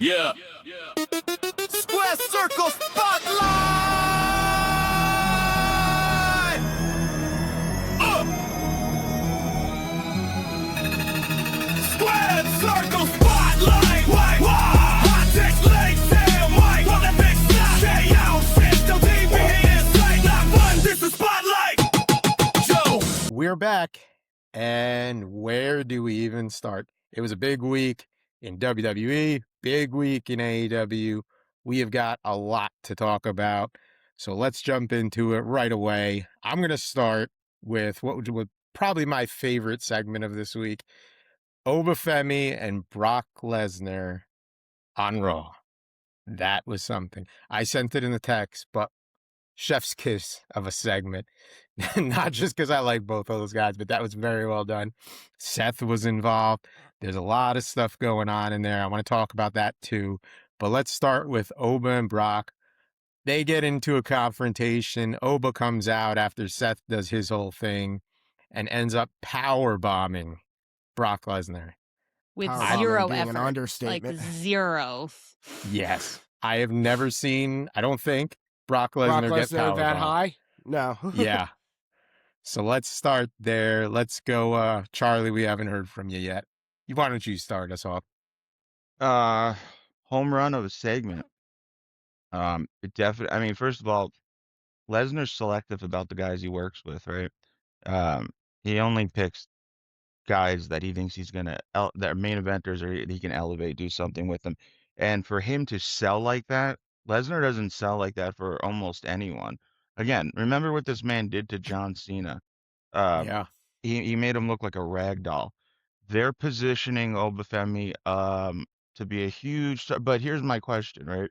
Yeah. Square circle spotlight! Square circle spotlight! Hot text late down, Mike! While that big stop! Stay out, system TV is like not fun, this is spotlight! Joe! We're back, and where do we even start? It was a big week in WWE, big week in AEW. We have got a lot to talk about, so let's jump into it right away. I'm going to start with what was probably my favorite segment of this week, Oba Femi and Brock Lesnar on Raw. That was something. I sent it in the text, but chef's kiss of a segment. Not just because I like both of those guys, but that was very well done. Seth was involved. There's a lot of stuff going on in there. I want to talk about that too. But let's start with Oba and Brock. They get into a confrontation. Oba comes out after Seth does his whole thing and ends up power bombing Brock Lesnar. With Power zero bombing being an effort. understatement. Like zero. Yes. I have never seen, I don't think, Brock Lesnar get power that bombed. high? No. Yeah. So let's start there. Let's go, Charlie. We haven't heard from you yet. Why don't you start us off? Home run of a segment. It definitely. I mean, first of all, Lesnar's selective about the guys he works with, right? He only picks guys that he thinks he's gonna that are main eventers or he can elevate, do something with them. And for him to sell like that, Lesnar doesn't sell like that for almost anyone. Again, remember what this man did to John Cena. Yeah. He made him look like a rag doll. They're positioning Oba Femi to be a huge star. But here's my question, right?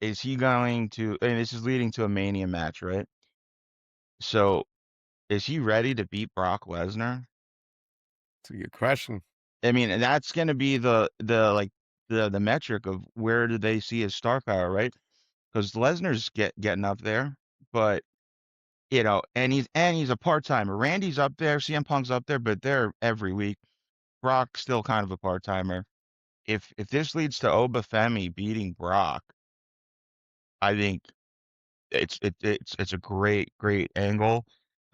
Is he going to, and this is leading to a Mania match, right? So is he ready to beat Brock Lesnar? It's a good question. I mean, and that's going to be the metric of where do they see his star power, right? Because Lesnar's getting up there, but you know, and he's a part-timer. Randy's up there, CM Punk's up there, but they're every week. Brock's still kind of a part-timer. If this leads to Oba Femi beating Brock, I think it's a great angle.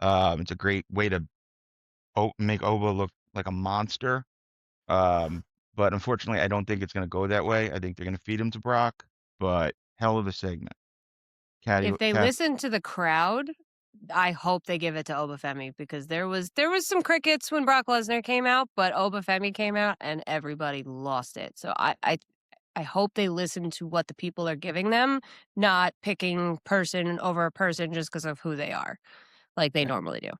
It's a great way to make Oba look like a monster. But unfortunately, I don't think it's going to go that way. I think they're going to feed him to Brock. But hell of a segment. If they listen to the crowd, I hope they give it to Oba Femi because there was some crickets when Brock Lesnar came out, but Oba Femi came out and everybody lost it. So I hope they listen to what the people are giving them, not picking person over a person just because of who they are, like they normally do.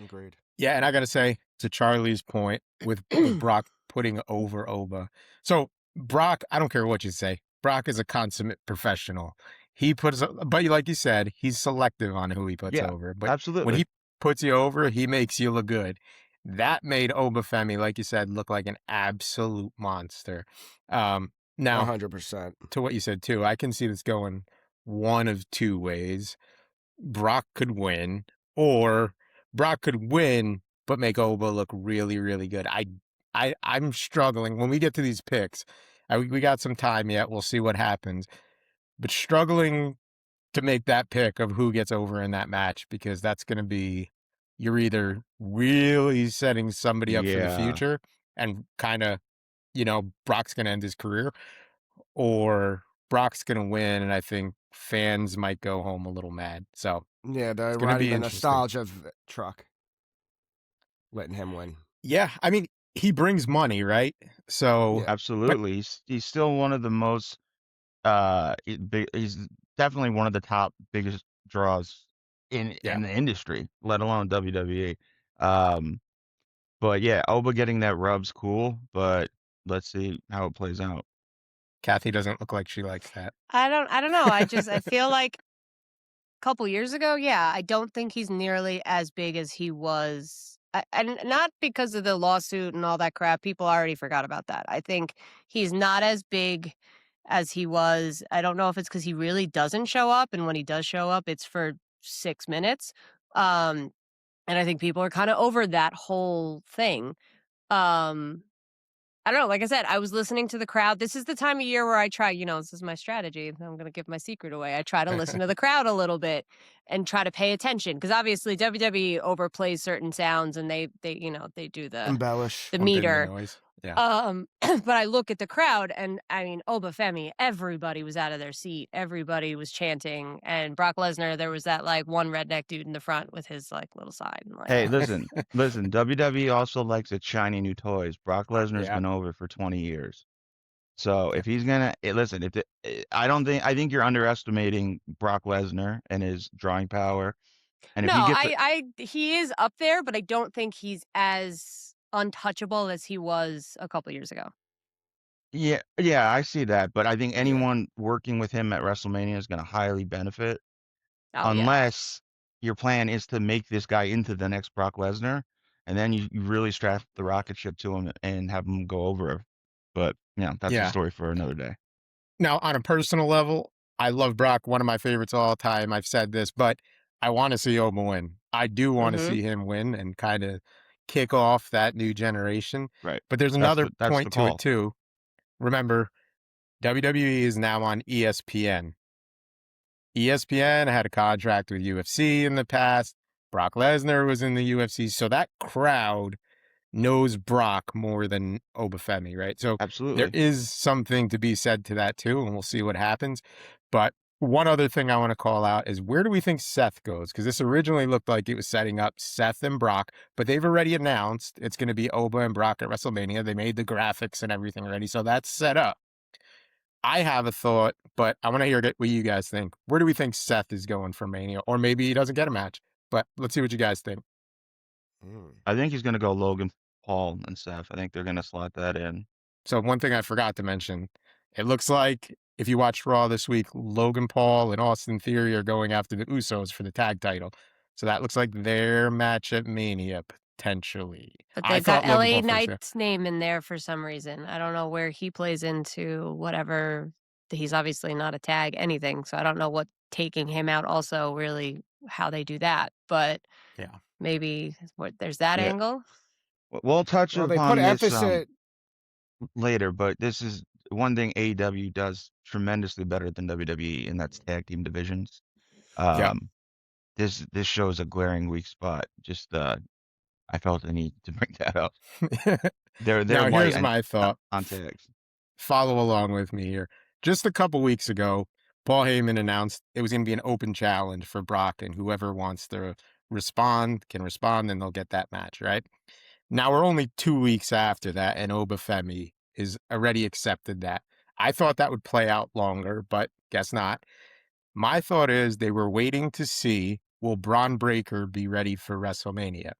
Agreed. Yeah, and I got to say, to Charlie's point, with Brock putting over Oba. So Brock, I don't care what you say, Brock is a consummate professional. He puts, but like you said, he's selective on who he puts over. But absolutely. when he puts you over, he makes you look good. That made Oba Femi, like you said, look like an absolute monster. Now, 100%. to what you said too, I can see this going one of two ways. Brock could win, or Brock could win but make Oba look really, really good. I'm struggling when we get to these picks. We got some time yet. We'll see what happens, but struggling to make that pick of who gets over in that match because that's going to be, you're either really setting somebody up for the future and kind of, you know, Brock's going to end his career, or Brock's going to win, and I think fans might go home a little mad. So yeah, they're riding the nostalgia truck, letting him win. Yeah, I mean, he brings money, right? So absolutely, he's still one of the most. He's definitely one of the top biggest draws in the industry, let alone WWE. But yeah, Oba getting that rub's cool, but let's see how it plays out. Kathy doesn't look like she likes that. I don't know. I feel like a couple years ago, I don't think he's nearly as big as he was. And not because of the lawsuit and all that crap. People already forgot about that. I think he's not as big as he was. I don't know if it's because he really doesn't show up. And when he does show up, it's for 6 minutes. And I think people are kind of over that whole thing. I don't know. Like I said, I was listening to the crowd. This is the time of year where I try, this is my strategy. I'm going to give my secret away. I try to listen to the crowd a little bit and try to pay attention because obviously WWE overplays certain sounds and they do Embellish. the Pump in the meter. noise. Yeah. But I look at the crowd and I mean, Oba Femi, everybody was out of their seat. Everybody was chanting. And Brock Lesnar, there was that like one redneck dude in the front with his like little sign. Like, Hey, listen. WWE also likes its shiny new toys. Brock Lesnar's Yeah. been over for 20 years. So if he's gonna listen, I think you're underestimating Brock Lesnar and his drawing power. And if no, he gets he is up there, but I don't think he's as untouchable as he was a couple years ago. yeah, I see that, but I think anyone working with him at WrestleMania is gonna highly benefit, Oh yeah. unless your plan is to make this guy into the next Brock Lesnar, and then you really strap the rocket ship to him and have him go over. But that's a Yeah. story for another day. Now, on a personal level, I love Brock, one of my favorites of all time. I've said this, but I want to see Oba win. I do want to see him win and kind of kick off that new generation. Right. But there's That's another the point to call. it too. Remember, WWE is now on ESPN. ESPN had a contract with UFC in the past. Brock Lesnar was in the UFC. So that crowd knows Brock more than Oba Femi, right? So Absolutely. there is something to be said to that too, and we'll see what happens. But one other thing I want to call out is where do we think Seth goes? Because this originally looked like it was setting up Seth and Brock, but they've already announced it's going to be Oba and Brock at WrestleMania. They made the graphics and everything ready, so that's set up. I have a thought, but I want to hear what you guys think. Where do we think Seth is going for Mania? Or maybe he doesn't get a match, but let's see what you guys think. I think he's gonna go Logan Paul and Seth. I think they're gonna slot that in. So one thing I forgot to mention, it looks like if you watch Raw this week, Logan Paul and Austin Theory are going after the Usos for the tag title. So that looks like their match at Mania, potentially. But I they've thought got Logan LA Paul for sure. Knight's name in there for some reason. I don't know where he plays into whatever. He's obviously not a tag anything, so I don't know what taking him out also really how they do that. But Yeah. maybe there's that angle. We'll touch Well, they upon put this emphasis. later, but this is one thing AEW does tremendously better than WWE, and that's tag team divisions. Yeah. This shows a glaring weak spot. Just I felt the need to bring that up. They're Now, light here's my thought. on tags. Follow along with me here. Just a couple weeks ago, Paul Heyman announced it was going to be an open challenge for Brock, and whoever wants to respond can respond, and they'll get that match, right? Now we're only 2 weeks after that, and Oba Femi is already accepted that. I thought that would play out longer, but guess not. My thought is they were waiting to see, will Braun Breaker be ready for WrestleMania?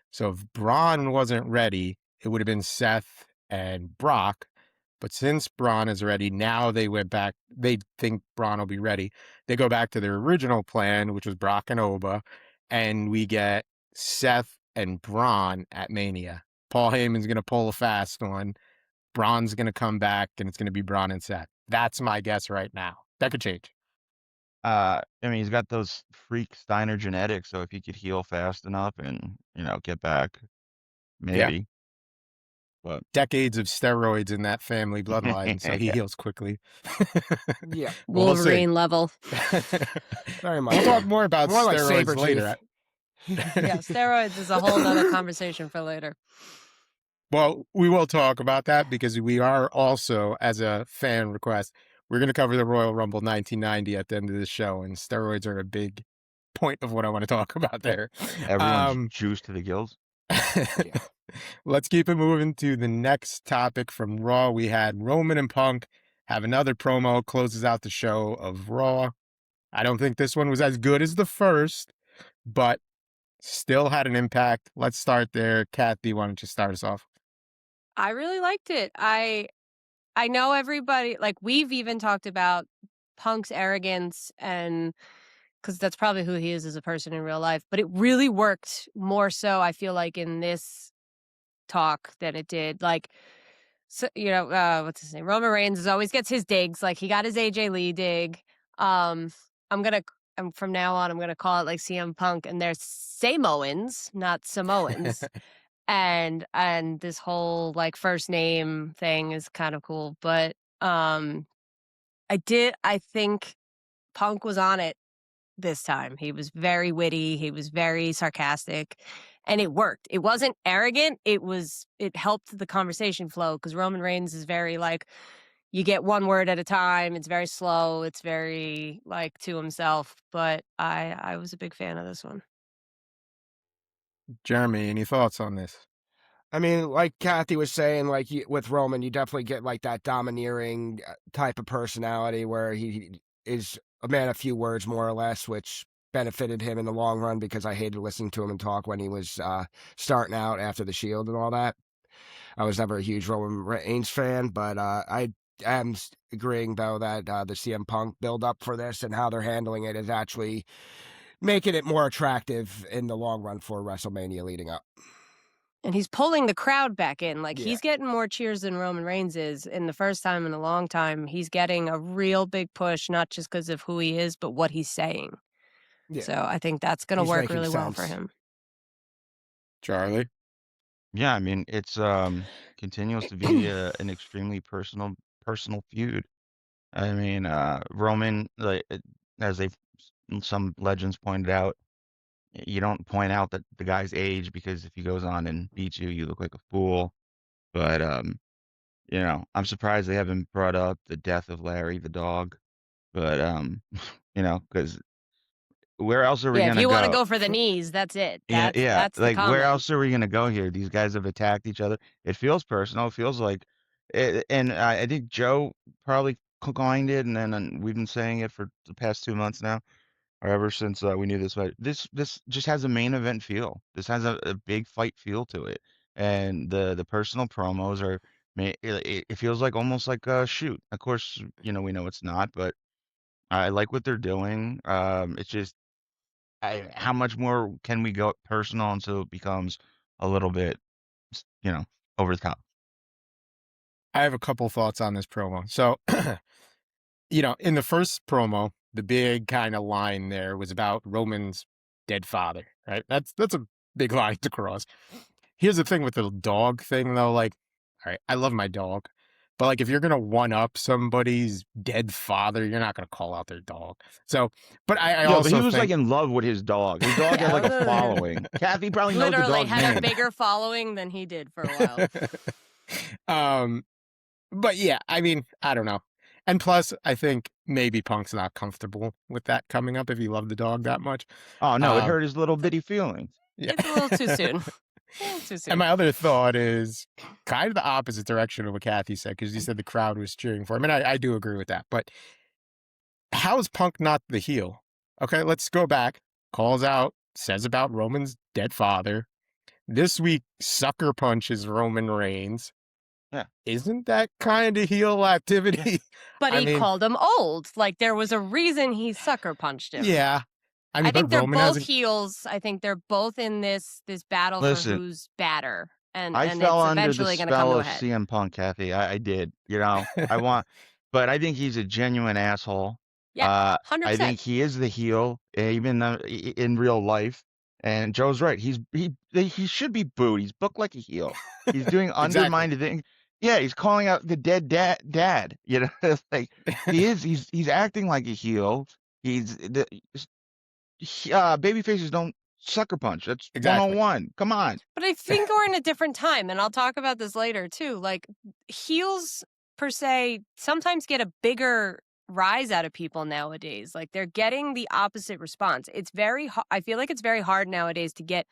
So if Braun wasn't ready, it would have been Seth and Brock. But since Braun is ready, now they went back. They think Braun will be ready. They go back to their original plan, which was Brock and Oba, and we get Seth and Braun at Mania. Paul Heyman's going to pull a fast one. Braun's going to come back, and it's going to be Braun and Seth. That's my guess right now. That could change. I mean, he's got those freak Steiner genetics, so if he could heal fast enough and get back, maybe. But decades of steroids in that family bloodline, so he heals quickly. Yeah. Wolverine level. Very much. We'll talk more about More like steroids later. Yeah, steroids is a whole nother conversation for later. Well, we will talk about that because we are also, as a fan request, we're going to cover the Royal Rumble 1990 at the end of the show, and steroids are a big point of what I want to talk about there. Everyone's juiced to the gills. Let's keep it moving to the next topic from Raw. We had Roman and Punk have another promo, closes out the show of Raw. I don't think this one was as good as the first, but still had an impact. Let's start there. Kathy, why don't you start us off? I really liked it. I know everybody, like we've even talked about Punk's arrogance and because that's probably who he is as a person in real life, but it really worked more so, I feel like, in this talk than it did. Like, so, what's his name? Roman Reigns always gets his digs. Like he got his AJ Lee dig. From now on, I'm gonna call it like CM Punk, and there's Samoans, not Samoans. and this whole like first name thing is kind of cool. But I think Punk was on it this time. He was very witty, he was very sarcastic, and it worked. It wasn't arrogant, it helped the conversation flow, because Roman Reigns is very like, you get one word at a time, it's very slow, it's very like to himself. But I was a big fan of this one. Jeremy, any thoughts on this? I mean, like Kathy was saying, like with Roman, you definitely get like that domineering type of personality where he is a man of few words, more or less, which benefited him in the long run, because I hated listening to him and talk when he was starting out after the Shield and all that. I was never a huge Roman Reigns fan, but I am agreeing, though, that the CM Punk build-up for this and how they're handling it is actually making it more attractive in the long run for WrestleMania leading up. And he's pulling the crowd back in. Like, Yeah. he's getting more cheers than Roman Reigns is. In the first time in a long time, he's getting a real big push, not just because of who he is, but what he's saying. Yeah. So I think that's going to He's work making really well for sense. him. Charlie? Yeah, I mean, it's continues to be an extremely personal feud. I mean, Roman, like as some legends pointed out, you don't point out that the guy's age, because if he goes on and beats you, you look like a fool. But you know, I'm surprised they haven't brought up the death of Larry the dog. But you know, because where else are we Yeah, if gonna you want to go? go for the knees, that's it. Yeah, That's the like where comment. else are we gonna go here? These guys have attacked each other. It feels personal. It feels like, and I think Joe probably coined it, and then we've been saying it for the past 2 months now, or ever since we knew this. But this just has a main event feel. This has a big fight feel to it, and the personal promos are. It feels like almost like a shoot. Of course, you know we know it's not, but I like what they're doing. It's just how much more can we go personal until it becomes a little bit, you know, over the top? I have a couple thoughts on this promo. So, you know, in the first promo, the big kind of line there was about Roman's dead father, right? That's a big line to cross. Here's the thing with the dog thing, though. Like, all right, I love my dog, but like, if you're gonna one up somebody's dead father, you're not gonna call out their dog. So, but I Yo, but also he was like think, in love with his dog. His dog had like a following. Kathy probably knows the Literally dog's had name. a bigger following than he did for a while. but yeah, I mean, I don't know. And plus, I think maybe Punk's not comfortable with that coming up if he loved the dog that much. Oh no, it Um, hurt his little bitty feelings. Yeah. It's a little too soon. Too soon. And my other thought is kind of the opposite direction of what Kathy said, because you said the crowd was cheering for him. And I do agree with that. But how is Punk not the heel? Okay, let's go back. Calls out, says about Roman's dead father. This week, sucker punches Roman Reigns. Yeah. Isn't that kind of heel activity? But I he mean, called him old. Like, there was a reason he sucker punched him. yeah. I mean, I think but they're Roman both hasn't. heels. I think they're both in this battle Listen, for who's badder. And I it's fell under the eventually going to come spell to a of head. CM Punk, Kathy. I did. You know, but I think he's a genuine asshole. Yeah, 100%. I think he is the heel, even in real life. And Joe's right. He should be booed. He's booked like a heel. He's doing Exactly. undermined things. Yeah, he's calling out the dead dad. You know, it's like he is. He's acting like a heel. He's baby faces don't sucker punch. That's Exactly. 101. Come on. But I think we're in a different time, and I'll talk about this later too. Like, heels per se sometimes get a bigger rise out of people nowadays. Like, they're getting the opposite response. It's very I feel like it's very hard nowadays to get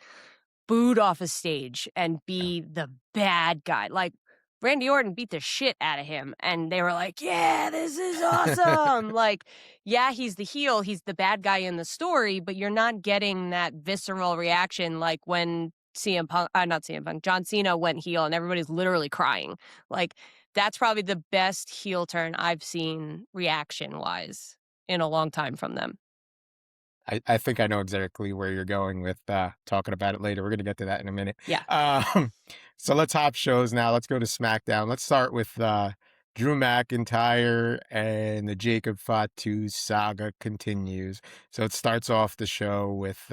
booed off a stage and be the bad guy. Like, Randy Orton beat the shit out of him, and they were like, yeah, this is awesome. Like, yeah, he's the heel, he's the bad guy in the story, but you're not getting that visceral reaction like when not CM Punk, John Cena went heel and everybody's literally crying. Like, that's probably the best heel turn I've seen reaction-wise in a long time from them. I think I know exactly where you're going with talking about it later. We're going to get to that in a minute. Yeah. So let's hop shows now. Let's go to SmackDown. Let's start with Drew McIntyre and the Jacob Fatu saga continues. So it starts off the show with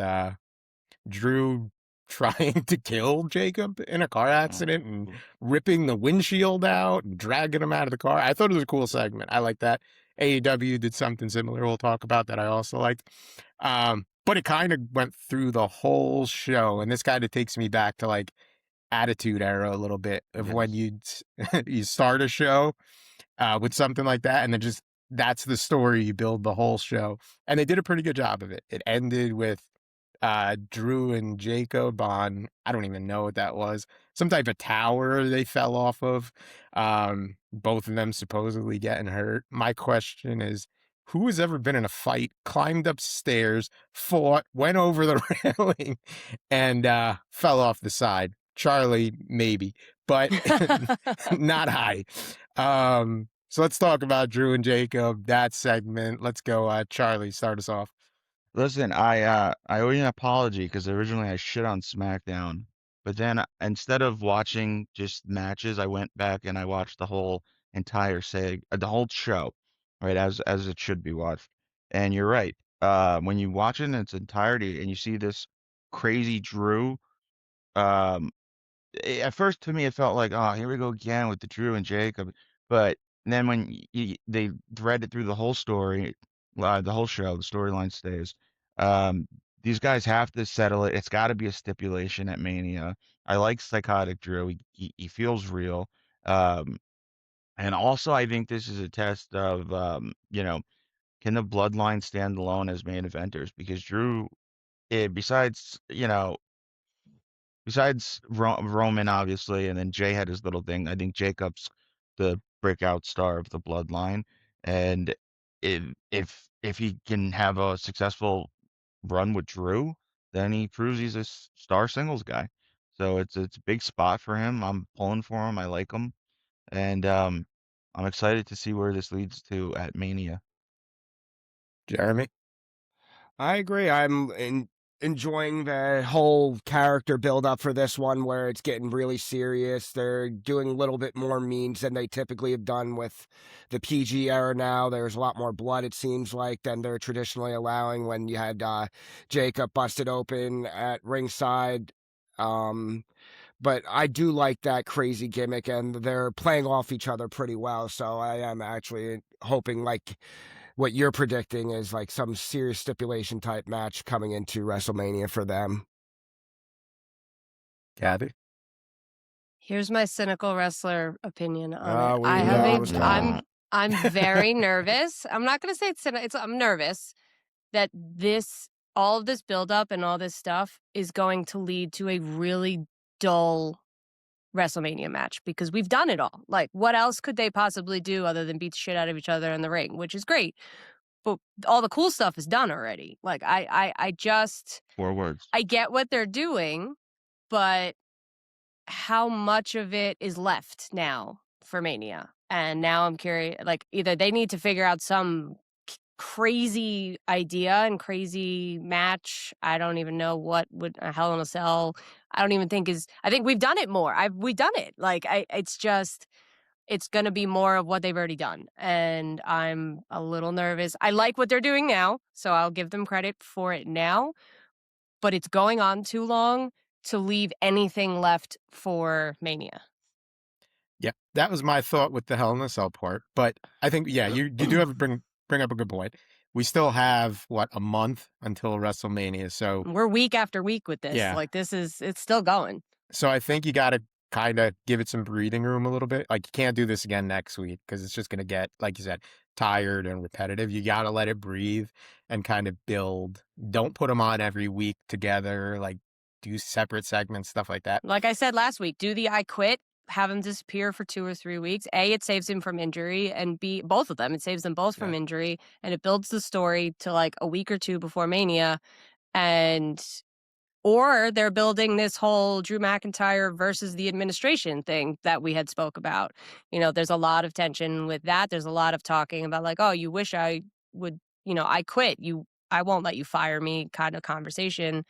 Drew trying to kill Jacob in a car accident and cool. ripping the windshield out and dragging him out of the car. I thought it was a cool segment. I like that. AEW did something similar we'll talk about that I also liked. But it kind of went through the whole show, and this kind of takes me back to like Attitude Era a little bit of when Yes. you start a show with something like that, and then just that's the story you build the whole show, and they did a pretty good job of it. It ended with Drew and Jacob on, I don't even know what that was, some type of tower they fell off of. Both of them supposedly getting hurt. My question is, who has ever been in a fight, climbed upstairs, fought, went over the railing, and fell off the side? Charlie, maybe, but not I. So let's talk about Drew and Jacob, that segment. Let's go, Charlie, start us off. Listen, I owe you an apology because originally I shit on SmackDown, but then instead of watching just matches, I went back and I watched the whole entire the whole show, right, as it should be watched. And you're right. When you watch it in its entirety and you see this crazy Drew, um, at first to me it felt like, oh, here we go again with the Drew and Jacob. But then when they thread it through the whole story, the whole show, the storyline stays. Um, these guys have to settle it. It's got to be a stipulation at Mania. I like Psychotic Drew. He feels real. Um, and also I think this is a test of, can the Bloodline stand alone as main eventers? Because Drew, besides, besides Roman, obviously, and then Jay had his little thing. I think Jacob's the breakout star of the bloodline, and if he can have a successful run with Drew, then he proves he's a star singles guy. So it's a big spot for him. I'm pulling for him. I like him, and I'm excited to see where this leads to at Mania. Jeremy? I agree. Enjoying the whole character build up for this one where it's getting really serious. They're doing a little bit more means than they typically have done with the PG era now. There's a lot more blood, it seems like, than they're traditionally allowing when you had Jacob busted open at ringside. But I do like that crazy gimmick, and they're playing off each other pretty well. So I am actually hoping, like what you're predicting, is like some serious stipulation type match coming into WrestleMania for them. Kathy? Here's my cynical wrestler opinion on Oh, it. we I knew have it a was coming. I'm very nervous. I'm not going to say it's I'm nervous that all of this buildup and all this stuff is going to lead to a really dull WrestleMania match, because we've done it all. Like, what else could they possibly do other than beat the shit out of each other in the ring, which is great. But all the cool stuff is done already. Like, I just 4 words. I get what they're doing, but how much of it is left now for Mania? And now I'm curious, like, either they need to figure out some crazy idea and crazy match. I don't even know what would a Hell in a Cell. I don't even think I think we've done it more. We've done it. Like, it's just, it's going to be more of what they've already done. And I'm a little nervous. I like what they're doing now, so I'll give them credit for it now, but it's going on too long to leave anything left for Mania. Yeah, that was my thought with the Hell in a Cell part. But I think, yeah, you do have bring up a good point. We still have, what, a month until WrestleMania. So We're week after week with this. Yeah. Like, it's still going. so I think you got to kind of give it some breathing room a little bit. Like, you can't do this again next week because it's just going to get, like you said, tired and repetitive. You got to let it breathe and kind of build. Don't put them on every week together. Like, do separate segments, stuff like that. Like I said last week, do the I Quit, have him disappear for 2 or 3 weeks. A, it saves him from injury, and B, both of them, it saves them both from injury, and it builds the story to like a week or 2 before Mania. Or they're building this whole Drew McIntyre versus the administration thing that we had spoke about. There's a lot of tension with that. There's a lot of talking about like, oh, you wish I would, I quit. I won't let you fire me kind of conversation.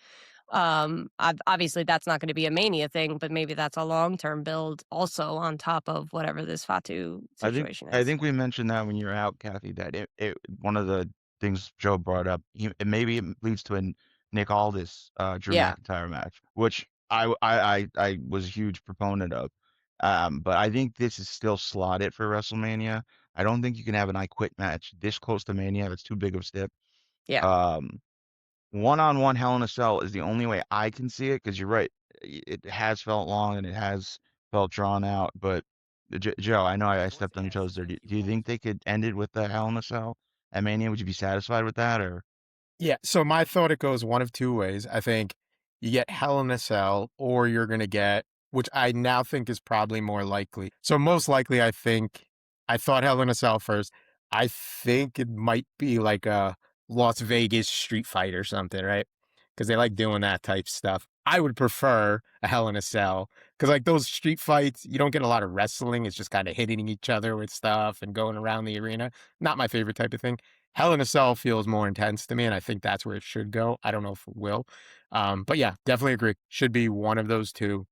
Obviously that's not going to be a Mania thing, but maybe that's a long-term build also on top of whatever this Fatu situation is. I think we mentioned that when you were out, Kathy, that it one of the things Joe brought up, maybe it leads to Nick Aldis Drew Yeah. McIntyre match, which I was a huge proponent of. But I think this is still slotted for WrestleMania. I don't think you can have an I Quit match this close to Mania. It's too big of a step. Yeah. One-on-one Hell in a Cell is the only way I can see it, because you're right. It has felt long and it has felt drawn out. But Joe, I know I stepped on your toes there. Do you think they could end it with the Hell in a Cell at Mania? Would you be satisfied with that, or? Yeah, so my thought, it goes one of two ways. I think you get Hell in a Cell, or you're going to get, which I now think is probably more likely. So most likely, I thought Hell in a Cell first. I think it might be like a Las Vegas street fight or something, right? Because they like doing that type stuff. I would prefer a Hell in a Cell, because like those street fights, you don't get a lot of wrestling. It's just kind of hitting each other with stuff and going around the arena. Not my favorite type of thing. Hell in a Cell feels more intense to me, and I think that's where it should go. I don't know if it will. But yeah, definitely agree. Should be one of those two.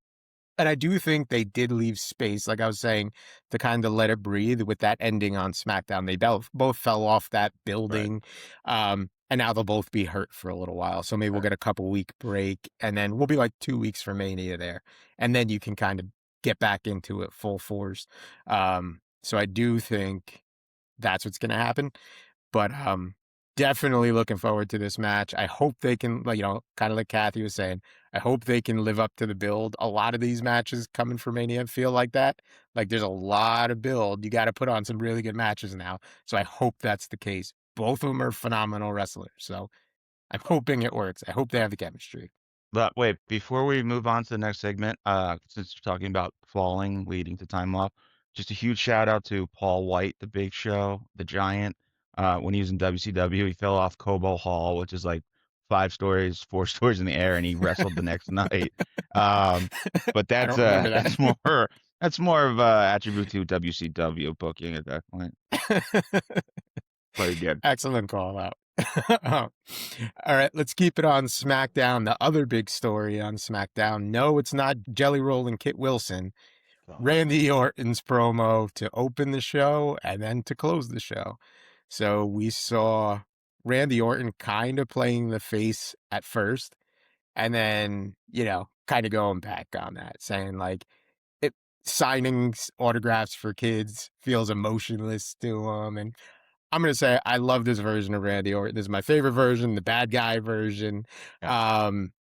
And I do think they did leave space, like I was saying, to kind of let it breathe with that ending on SmackDown. They both fell off that building. And now they'll both be hurt for a little while. So maybe we'll get a couple week break, and then we'll be like 2 weeks from Mania there. And then you can kind of get back into it full force. So I do think that's what's going to happen. But definitely looking forward to this match. I hope they can, like, kind of like Kathy was saying, I hope they can live up to the build. A lot of these matches coming from Mania feel like that. Like there's a lot of build. You got to put on some really good matches now. So I hope that's the case. Both of them are phenomenal wrestlers. So I'm hoping it works. I hope they have the chemistry. But wait, before we move on to the next segment, since we're talking about falling, leading to time off, just a huge shout out to Paul White, the Big Show, the Giant. When he was in WCW, he fell off Cobo Hall, which is like 4 stories in the air, and he wrestled the next night. But I don't remember that. that's more of a attribute to WCW booking at that point. Pretty good. Excellent call out. All right, let's keep it on SmackDown. The other big story on SmackDown. No, it's not Jelly Roll and Kit Wilson. Randy Orton's promo to open the show and then to close the show. So we saw Randy Orton kind of playing the face at first, and then, kind of going back on that, saying like, signing autographs for kids feels emotionless to him. And I'm going to say I love this version of Randy Orton. This is my favorite version, the bad guy version.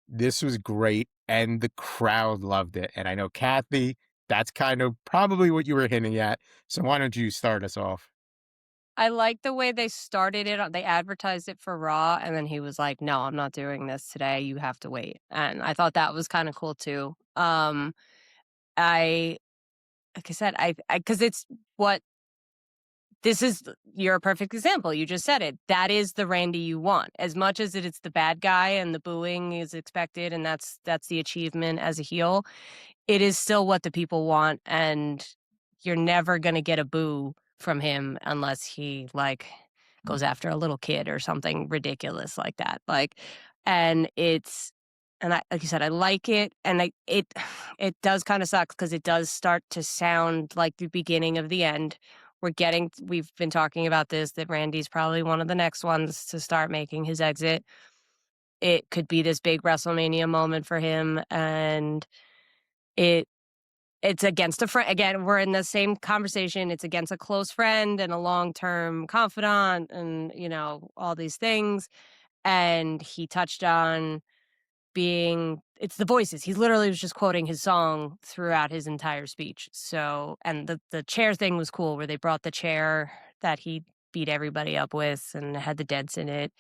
This was great, and the crowd loved it. And I know, Kathy, that's kind of probably what you were hinting at. So why don't you start us off? I like the way they started it. They advertised it for Raw, and then he was like, "No, I'm not doing this today. You have to wait." And I thought that was kind of cool too. I Like I said, because it's what this is. You're a perfect example. You just said it. That is the Randy you want. As much as it's the bad guy and the booing is expected, and that's the achievement as a heel. It is still what the people want, and you're never gonna get a boo from him unless he goes after a little kid or something ridiculous like that. And like you said, I like it, and it does kind of suck because it does start to sound like the beginning of the end. We've been talking about this, that Randy's probably one of the next ones to start making his exit. It could be this big WrestleMania moment for him, and it's against a friend. Again, we're in the same conversation. It's against a close friend and a long-term confidant, and all these things. And he touched on it's the voices. He literally was just quoting his song throughout his entire speech. So, and the chair thing was cool, where they brought the chair that he beat everybody up with and had the dents in it,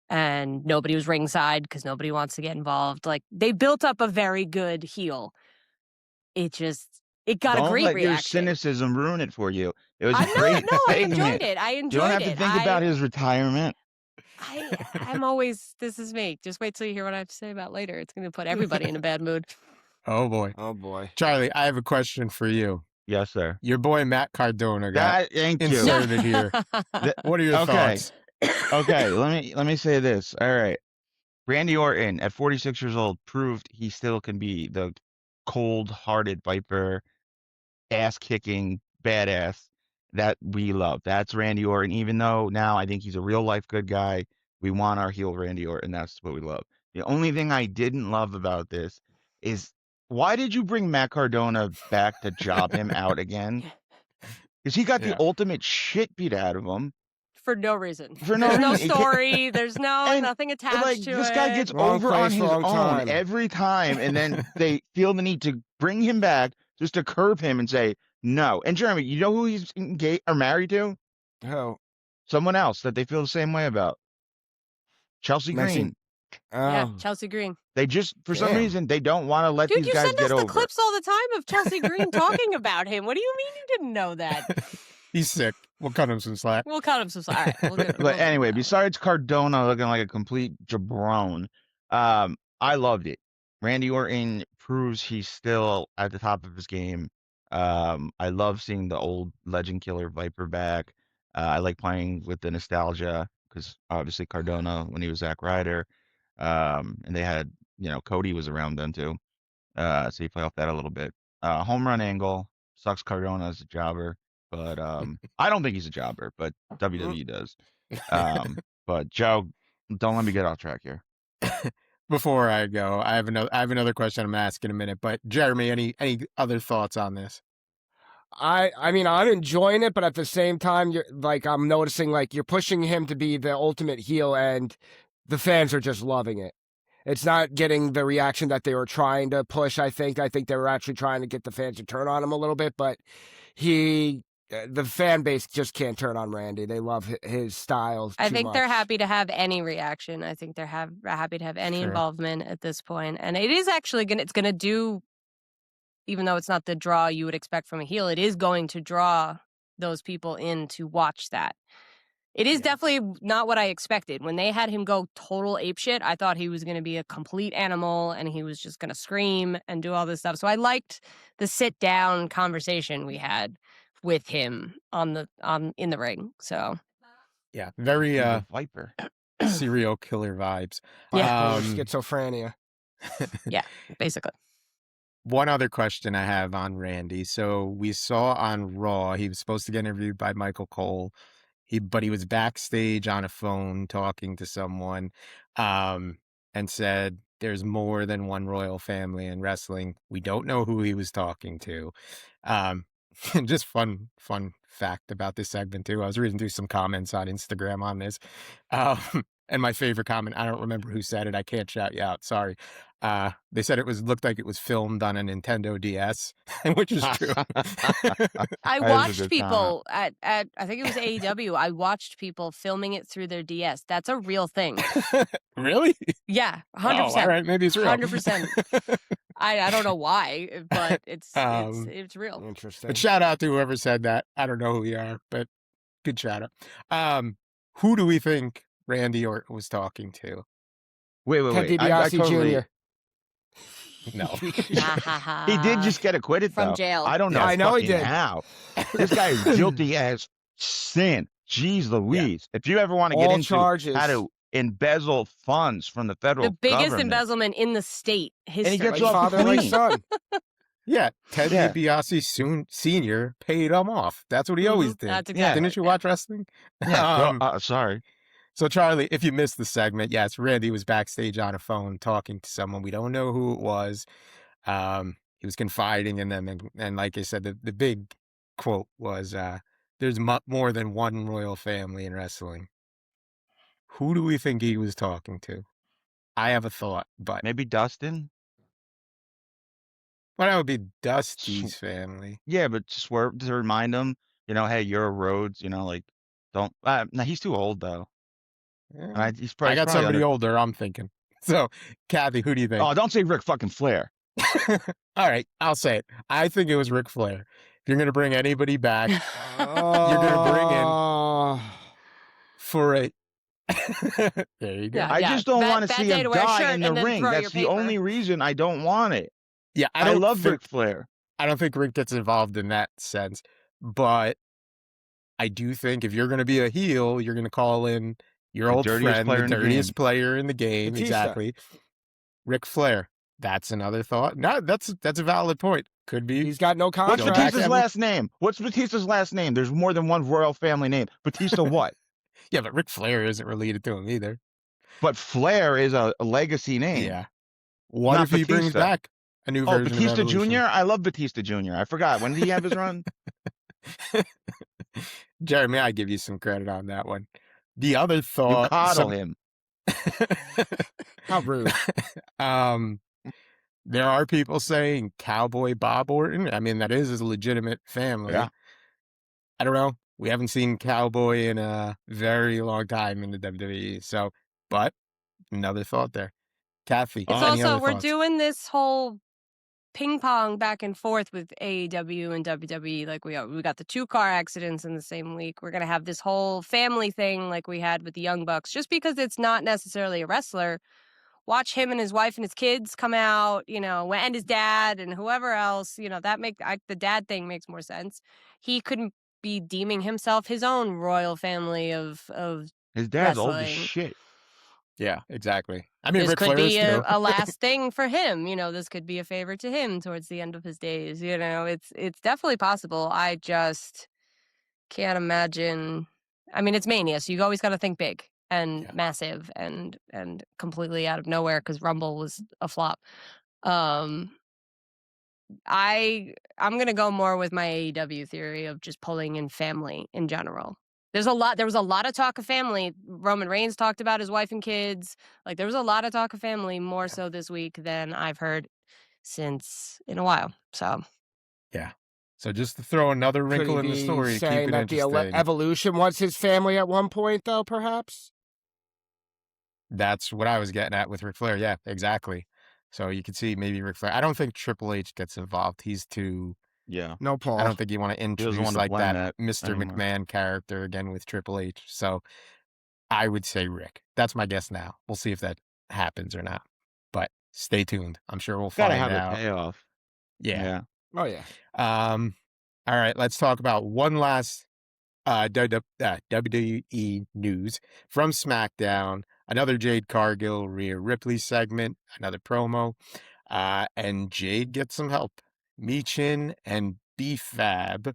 and nobody was ringside because nobody wants to get involved. Like, they built up a very good heel. It got a Don't great let your reaction. cynicism ruin it for you. It was I a great I segment. enjoyed it. You don't have to think about his retirement. I'm always, this is me. Just wait till you hear what I have to say about later. It's going to put everybody in a bad mood. Oh boy. Oh boy. Charlie, I have a question for you. Yes, sir. Your boy Matt Cardona got Thank you. inserted here. What are your thoughts? Okay, let me say this. All right. Randy Orton, at 46 years old, proved he still can be the cold-hearted Viper, ass-kicking badass that we love. That's Randy Orton. Even though now I think he's a real-life good guy, we want our heel Randy Orton. That's what we love. The only thing I didn't love about this is why did you bring Matt Cardona back to job him out again? Because he got the Yeah. ultimate shit beat out of him. For no reason. For no There's no reason. story. There's And, nothing attached like, to this it. guy gets Wrong over place, on his wrong own time. every time, and then they feel the need to bring him back just to curb him and say no. And Jeremy, you know who he's engaged or married to? Oh, Someone else that they feel the same way about. Chelsea Maxine- Green. Yeah, oh. Chelsea Green. They just, for some Damn. reason, they don't want to let Dude, these you guys send us get the over. clips all the time of Chelsea Green talking about him. What do you mean you didn't know that? He's sick. We'll cut him some slack. We'll cut him some slack. All right, we'll get, But anyway, besides Cardona looking like a complete jabron, I loved it. Randy Orton proves he's still at the top of his game. I love seeing the old Legend Killer Viper back. I like playing with the nostalgia because obviously Cardona when he was Zack Ryder, and they had Cody was around then too, so you play off that a little bit. Home run angle sucks. Cardona as a jobber, but I don't think he's a jobber, but WWE does. But Joe, don't let me get off track here. Before I go, I have another question I'm asking in a minute. But Jeremy, any other thoughts on this? I mean, I'm enjoying it, but at the same time, I'm noticing you're pushing him to be the ultimate heel, and the fans are just loving it. It's not getting the reaction that they were trying to push. I think they were actually trying to get the fans to turn on him a little bit, but the fan base just can't turn on Randy. They love his style. I think they're much. happy to have any reaction. I think they're happy to have any Sure. involvement at this point. And it is actually it's gonna do, even though it's not the draw you would expect from a heel, it is going to draw those people in to watch that. It is definitely not what I expected. When they had him go total apeshit, I thought he was going to be a complete animal and he was just going to scream and do all this stuff. So I liked the sit down conversation we had with him in the ring. So Yeah, very He's a Viper. serial killer vibes. Yeah. Schizophrenia. basically, One other question I have on Randy. So we saw on Raw he was supposed to get interviewed by Michael Cole. But he was backstage on a phone talking to someone, and said there's more than one royal family in wrestling. We don't know who he was talking to. Just fun fact about this segment too. I was reading through some comments on Instagram on this. And my favorite comment, I don't remember who said it. I can't shout you out. Sorry. They said looked like it was filmed on a Nintendo DS, which is true. I That is a watched good people at I think it was AEW. I watched people filming it through their DS. That's a real thing. Really? Yeah, Oh, 100%. all right, maybe it's real. 100%. I don't know why, but it's real. Interesting. But shout out to whoever said that. I don't know who we are, but good shout out. Who do we think Randy Orton was talking to? Wait. Ted I DiBiase totally- Jr. No. He did just get acquitted From though. jail. I don't know. Yeah, I know he fucking did. How this guy is guilty as sin. Jeez Louise! If you ever want to get All into charges. how to embezzle funds from the federal The biggest government, embezzlement in the state history. he gets Like off father, like clean. son. Yeah, Ted Yeah. DiBiase Senior paid him off. That's what he always did. That's exactly. Didn't you right, watch wrestling? Yeah. Um, Sorry. So Charlie, if you missed the segment, yes, Randy was backstage on a phone talking to someone. We don't know who it was. He was confiding in them, and like I said, the big quote was, "There's more than one royal family in wrestling." Who do we think he was talking to? I have a thought, but Maybe Dustin. well, that would be Dusty's family. Yeah, but just swerve to remind him, hey, you're a Rhodes. Don't. No, he's too old though. And Yeah. he's I probably, got somebody older. I'm thinking. So, Kathy, who do you think? Oh, don't say Rick fucking Flair. All right, I'll say it. I think it was Ric Flair. If you're going to bring anybody back You're bring in- for a... There you go. Yeah. I just don't want to bad see day him to wear a die shirt in the and then ring. throw your That's the paper. only reason I don't want it. Yeah, I don't love think, Ric Flair. I don't think Rick gets involved in that sense, but I do think if you're going to be a heel, you're going to call in your The old dirtiest friend, player the in the dirtiest game. player in the game. Batista. Exactly. Ric Flair. That's another thought. No, that's a valid point. Could be. He's got no What's contract. Go back Batista's to- last name? What's Batista's last name? There's more than one royal family name. Batista what? Yeah, but Ric Flair isn't related to him either. But Flair is a legacy name. Yeah. What Not if he brings Batista. back a new Oh, version Batista of Evolution? Jr.? I love Batista Jr. I forgot. When did he have his run? Jeremy, I give you some credit on that one. The other You thought, coddle him. How rude. There are people saying Cowboy Bob Orton. I mean, that is his legitimate family. Yeah. I don't know. We haven't seen Cowboy in a very long time in the WWE. So, but another thought there. Kathy, It's any also other we're thoughts? doing this whole ping pong back and forth with AEW and WWE. Like we got the 2 car accidents in the same week. We're gonna have this whole family thing like we had with the Young Bucks. Just because it's not necessarily a wrestler, watch him and his wife and his kids come out, and his dad and whoever else. The dad thing makes more sense. He couldn't be deeming himself his own royal family of His dad's old as wrestling. shit. Yeah, exactly. I mean, This Ric could Flair is be too. a last thing for him. This could be a favor to him towards the end of his days. It's definitely possible. I just can't imagine. I mean, it's Mania, so you always got to think big and Yeah. massive and completely out of nowhere because Rumble was a flop. I'm gonna go more with my AEW theory of just pulling in family in general. There was a lot of talk of family. Roman Reigns talked about his wife and kids. Like there was a lot of talk of family, more so this week than I've heard since in a while. So Yeah. So just to throw another Could wrinkle he in the be story to keep saying it that the interesting. Evolution was his family at one point, though, perhaps? That's what I was getting at with Ric Flair. Yeah, exactly. So you could see maybe Ric Flair. I don't think Triple H gets involved. He's too. Yeah. No, Paul. I don't think you want to introduce want to like blend that that Mr. anymore. McMahon character again with Triple H. So I would say Rick. That's my guess now. We'll see if that happens or not. But stay tuned. I'm sure we'll Gotta find have out. a payoff. Yeah. Oh, yeah. All right. Let's talk about one last WWE news from SmackDown. Another Jade Cargill, Rhea Ripley segment. Another promo. And Jade gets some help. Michin and B-Fab.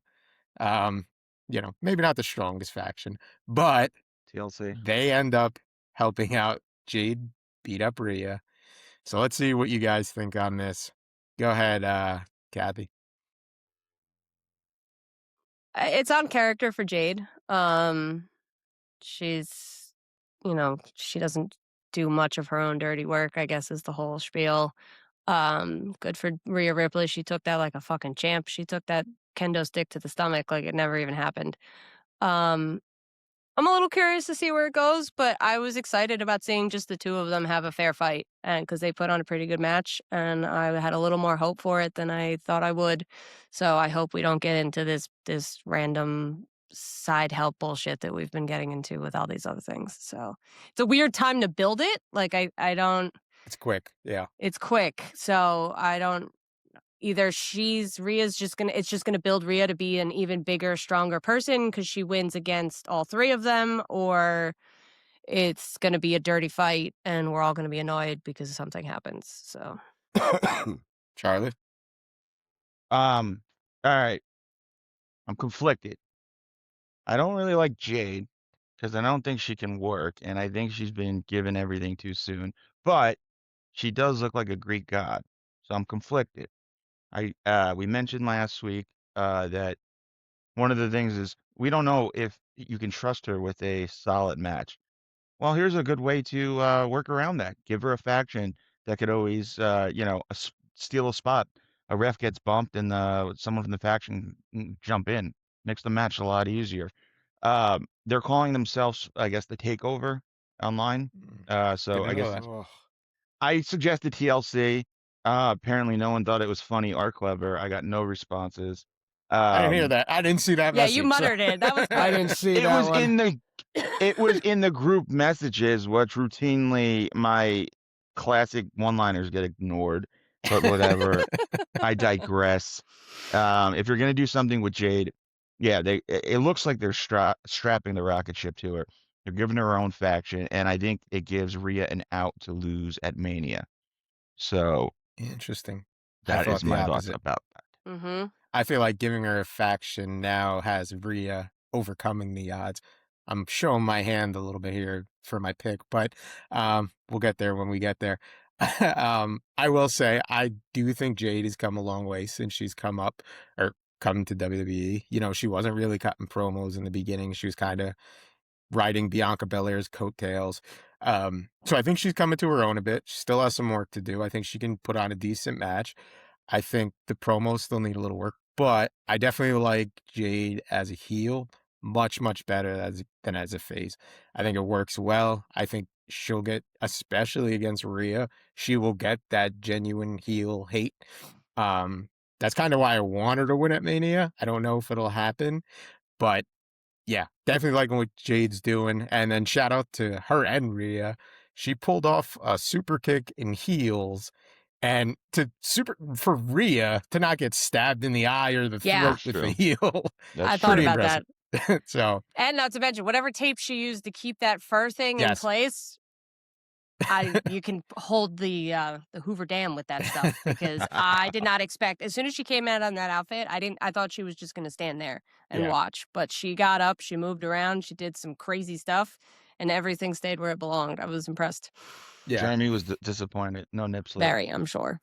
Maybe not the strongest faction, but TLC. they end up helping out Jade beat up Rhea. So let's see what you guys think on this. Go ahead, Kathy. it's on character for Jade. She's, she doesn't do much of her own dirty work, I guess is the whole spiel. Good for Rhea Ripley. She took that like a fucking champ. She took that kendo stick to the stomach like it never even happened. I'm a little curious to see where it goes, but I was excited about seeing just the 2 of them have a fair fight, and because they put on a pretty good match, and I had a little more hope for it than I thought I would. So I hope we don't get into this random side help bullshit that we've been getting into with all these other things. So it's a weird time to build it. Like I don't. It's quick. Yeah. It's quick, so I don't. Either Rhea's just gonna build Rhea to be an even bigger, stronger person because she wins against all 3 of them, or it's gonna be a dirty fight and we're all gonna be annoyed because something happens. So Charlie? All right. I'm conflicted. I don't really like Jade because I don't think she can work, and I think she's been given everything too soon. But she does look like a Greek god, so I'm conflicted. We mentioned last week that one of the things is we don't know if you can trust her with a solid match. Well, here's a good way to work around that. Give her a faction that could always, steal a spot. A ref gets bumped, and someone from the faction can jump in. Makes the match a lot easier. They're calling themselves, I guess, the Takeover online. So I Didn't know guess that. Ugh. I suggested TLC. Apparently, no one thought it was funny or clever. I got no responses. I didn't hear that. I didn't see that yeah, message. you muttered it. That was I quick. didn't see It that was one. it was in the group messages, which routinely my classic one-liners get ignored. But whatever. I digress. If you're gonna do something with Jade, yeah, it looks like they're strapping the rocket ship to her. They're giving her own faction, and I think it gives Rhea an out to lose at Mania. So Interesting. that thought is the my thoughts opposite. about that. Mm-hmm. I feel like giving her a faction now has Rhea overcoming the odds. I'm showing my hand a little bit here for my pick, but we'll get there when we get there. I will say I do think Jade has come a long way since she's come up or come to WWE. You know, she wasn't really cutting promos in the beginning. She was kind of riding Bianca Belair's coattails. So I think she's coming to her own a bit. She still has some work to do. I think she can put on a decent match. I think the promos still need a little work, but I definitely like Jade as a heel much, much better than as a face. I think it works well. I think she'll get, especially against Rhea, she will get that genuine heel hate. That's kind of why I want her to win at Mania. I don't know if it'll happen, but yeah, definitely liking what Jade's doing. And then shout out to her and Rhea. She pulled off a super kick in heels. And for Rhea to not get stabbed in the eye or the Yeah. throat with the True. heel. I That's thought pretty true. about impressive. that. So And not to mention, whatever tape she used to keep that fur thing in yes. place, you can hold the Hoover Dam with that stuff, because I did not expect, as soon as she came out on that outfit, I thought she was just going to stand there and Yeah. watch, but she got up, she moved around, she did some crazy stuff, and everything stayed where it belonged. I was impressed. Yeah. Jeremy was disappointed. No nip slip. Very, I'm sure.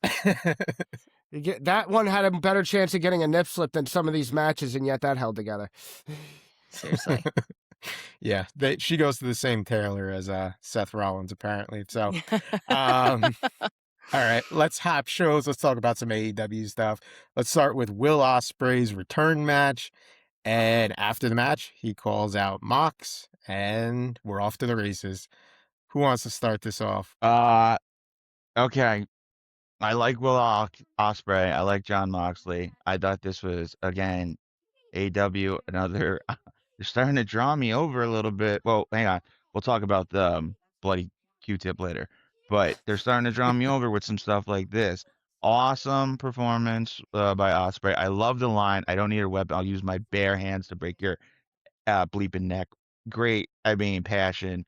That one had a better chance of getting a nip slip than some of these matches, and yet that held together. Seriously. Yeah, she goes to the same tailor as Seth Rollins, apparently. So, all right, let's hop shows. Let's talk about some AEW stuff. Let's start with Will Ospreay's return match. And after the match, he calls out Mox, and we're off to the races. Who wants to start this off? Okay. I like Will Ospreay. I like John Moxley. I thought this was, again, AW, another. They're starting to draw me over a little bit. Well, hang on. We'll talk about the bloody Q-tip later. But they're starting to draw me over with some stuff like this. Awesome performance by Ospreay. I love the line. I don't need a weapon. I'll use my bare hands to break your bleeping neck. Great. I mean, passion.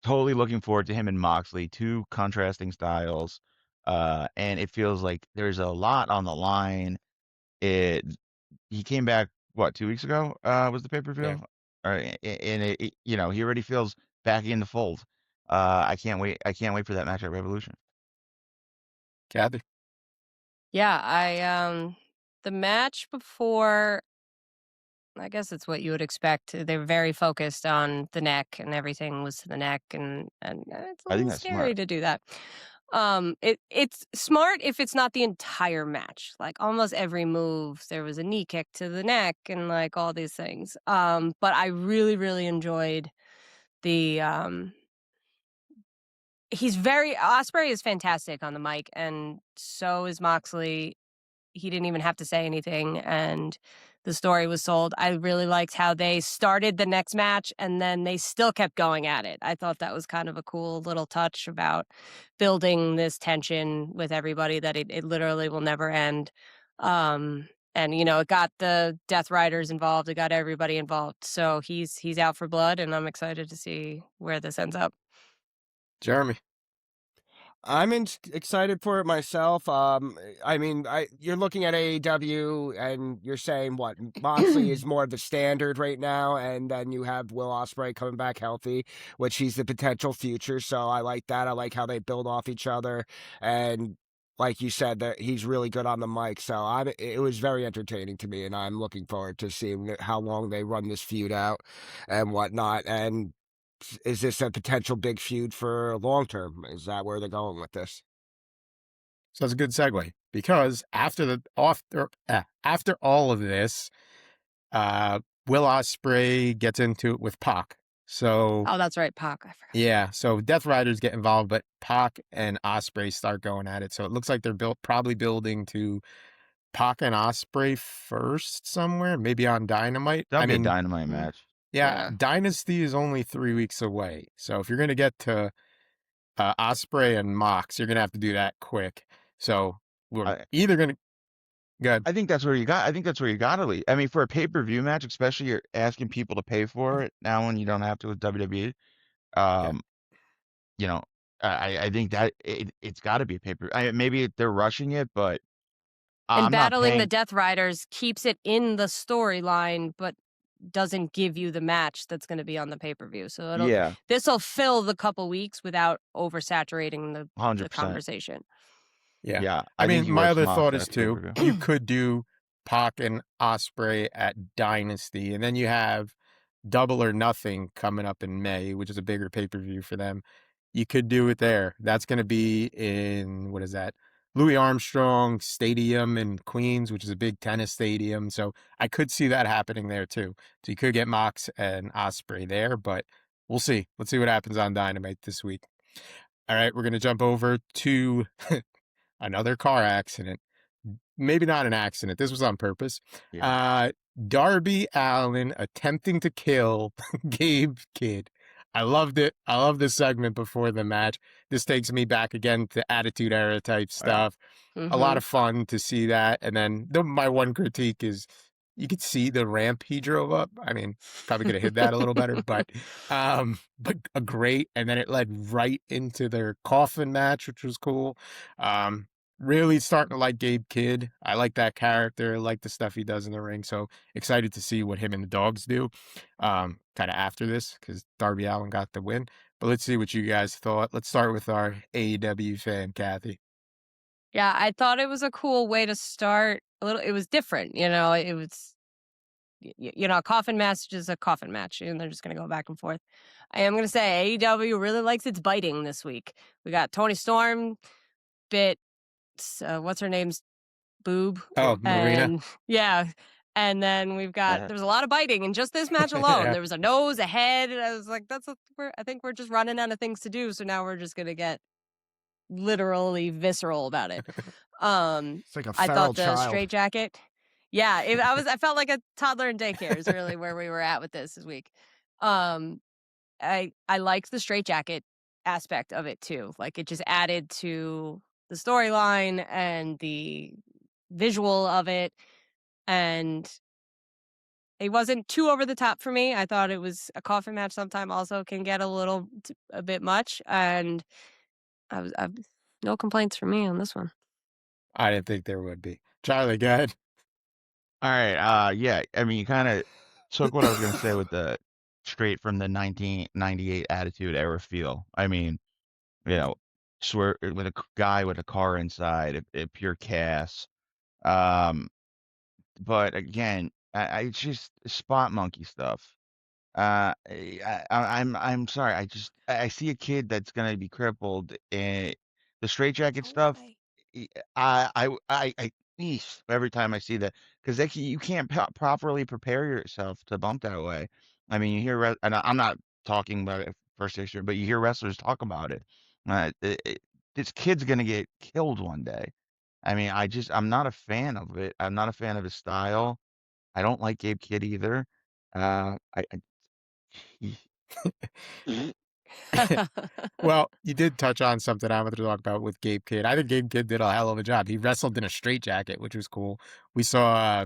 Totally looking forward to him and Moxley. Two contrasting styles. And it feels like there's a lot on the line. He came back, what, 2 weeks ago? Was the pay-per-view? Yeah. And he already feels back in the fold. I can't wait. I can't wait for that match at Revolution. Kathy? Yeah, the match before, I guess it's what you would expect. They were very focused on the neck, and everything was to the neck, and it's a I think little that's scary smart. to do that. It's smart if it's not the entire match. Like almost every move, there was a knee kick to the neck and like all these things. But I really, really enjoyed the Ospreay is fantastic on the mic, and so is Moxley. He didn't even have to say anything, and the story was sold. I really liked how they started the next match and then they still kept going at it. I thought that was kind of a cool little touch about building this tension with everybody, that it literally will never end. And it got the Death Riders involved, it got everybody involved. So he's out for blood, and I'm excited to see where this ends up. Jeremy? I'm excited for it myself. I mean, you're looking at AEW and you're saying what Moxley is more of the standard right now, and then you have Will Ospreay coming back healthy, which he's the potential future. So I like that. I like how they build off each other, and like you said, that he's really good on the mic. So it was very entertaining to me, and I'm looking forward to seeing how long they run this feud out and whatnot. And is this a potential big feud for long term? Is that where they're going with this? So that's a good segue, because after all of this, Will Ospreay gets into it with Pac. So Oh, that's right, Pac. I forgot. yeah, so Death Riders get involved, but Pac and Ospreay start going at it. So it looks like they're probably building to Pac and Ospreay first somewhere, maybe on Dynamite. That'll I be a mean, dynamite match. yeah, Yeah. Dynasty is only 3 weeks away. So if you're gonna get to Ospreay and Mox, you're gonna have to do that quick. So we're I, either gonna good. I think that's where you got. I think that's where you got to lead. I mean, for a pay-per-view match, especially, you're asking people to pay for it now when you don't have to with WWE. Yeah. You know, I think that it's got to be a pay-per-view. Maybe they're rushing it, but And I'm not battling the paying. Death Riders keeps it in the storyline, but doesn't give you the match that's going to be on the pay-per-view. So Yeah, this will fill the couple weeks without oversaturating the 100%. conversation. Yeah. Yeah, I I think mean, he my works other them off thought that is too, pay-per-view. you could do Pac and Osprey at Dynasty, and then you have Double or Nothing coming up in May, which is a bigger pay-per-view for them. You could do it there. That's going to be in, what is that? Louis Armstrong Stadium in Queens, which is a big tennis stadium. So I could see that happening there too. So you could get Mox and Osprey there, but we'll see. Let's see what happens on Dynamite this week. All right, we're going to jump over to another car accident. Maybe not an accident. This was on purpose. Yeah. Darby Allin attempting to kill Gabe Kidd. I loved it. I love this segment before the match. This takes me back again to Attitude Era type stuff. A lot of fun to see that. And then my one critique is you could see the ramp he drove up. I mean, probably could have hit that a little better, but a great. And then it led right into their coffin match, which was cool. Really starting to like Gabe Kidd. I like that character. I like the stuff he does in the ring. So excited to see what him and the dogs do kind of after this because Darby Allin got the win. But let's see what you guys thought. Let's start with our AEW fan, Kathy. Yeah, I thought it was a cool way to start. It was different, you know. It was, a coffin match is a coffin match, and they're just going to go back and forth. I am going to say AEW really likes its biting this week. We got Tony Storm bit, what's her name's boob? Oh, Marina. And yeah. And then we've got, Yeah. there was a lot of biting in just this match alone. Yeah. There was a nose, a head. And I was like, I think we're just running out of things to do. So now we're just going to get literally visceral about it. It's like a I feral thought the child. straitjacket. Yeah, I felt like a toddler in daycare is really where we were at with this week. I liked the straitjacket aspect of it too. Like it just added to the storyline and the visual of it, and it wasn't too over the top for me. I thought it was a coffin match. Sometime also can get a bit much, and I've no complaints from me on this one. I didn't think there would be. Charlie, go ahead. All right. Yeah. I mean, you kind of took what I was going to say with the straight from the 1998 Attitude Era feel. I mean, swear with a guy with a car inside, pure chaos. But again, I just spot monkey stuff. I'm sorry. I see a kid that's gonna be crippled, and the straitjacket stuff. I every time I see that because you can't properly prepare yourself to bump that way. I mean, you hear, and I'm not talking about it first issue, but you hear wrestlers talk about it. This kid's gonna get killed one day. I mean, I'm not a fan of it. I'm not a fan of his style. I don't like Gabe Kidd either. Well, you did touch on something I wanted to talk about with Gabe Kidd. I think Gabe Kidd did a hell of a job. He wrestled in a straitjacket, which was cool. We saw,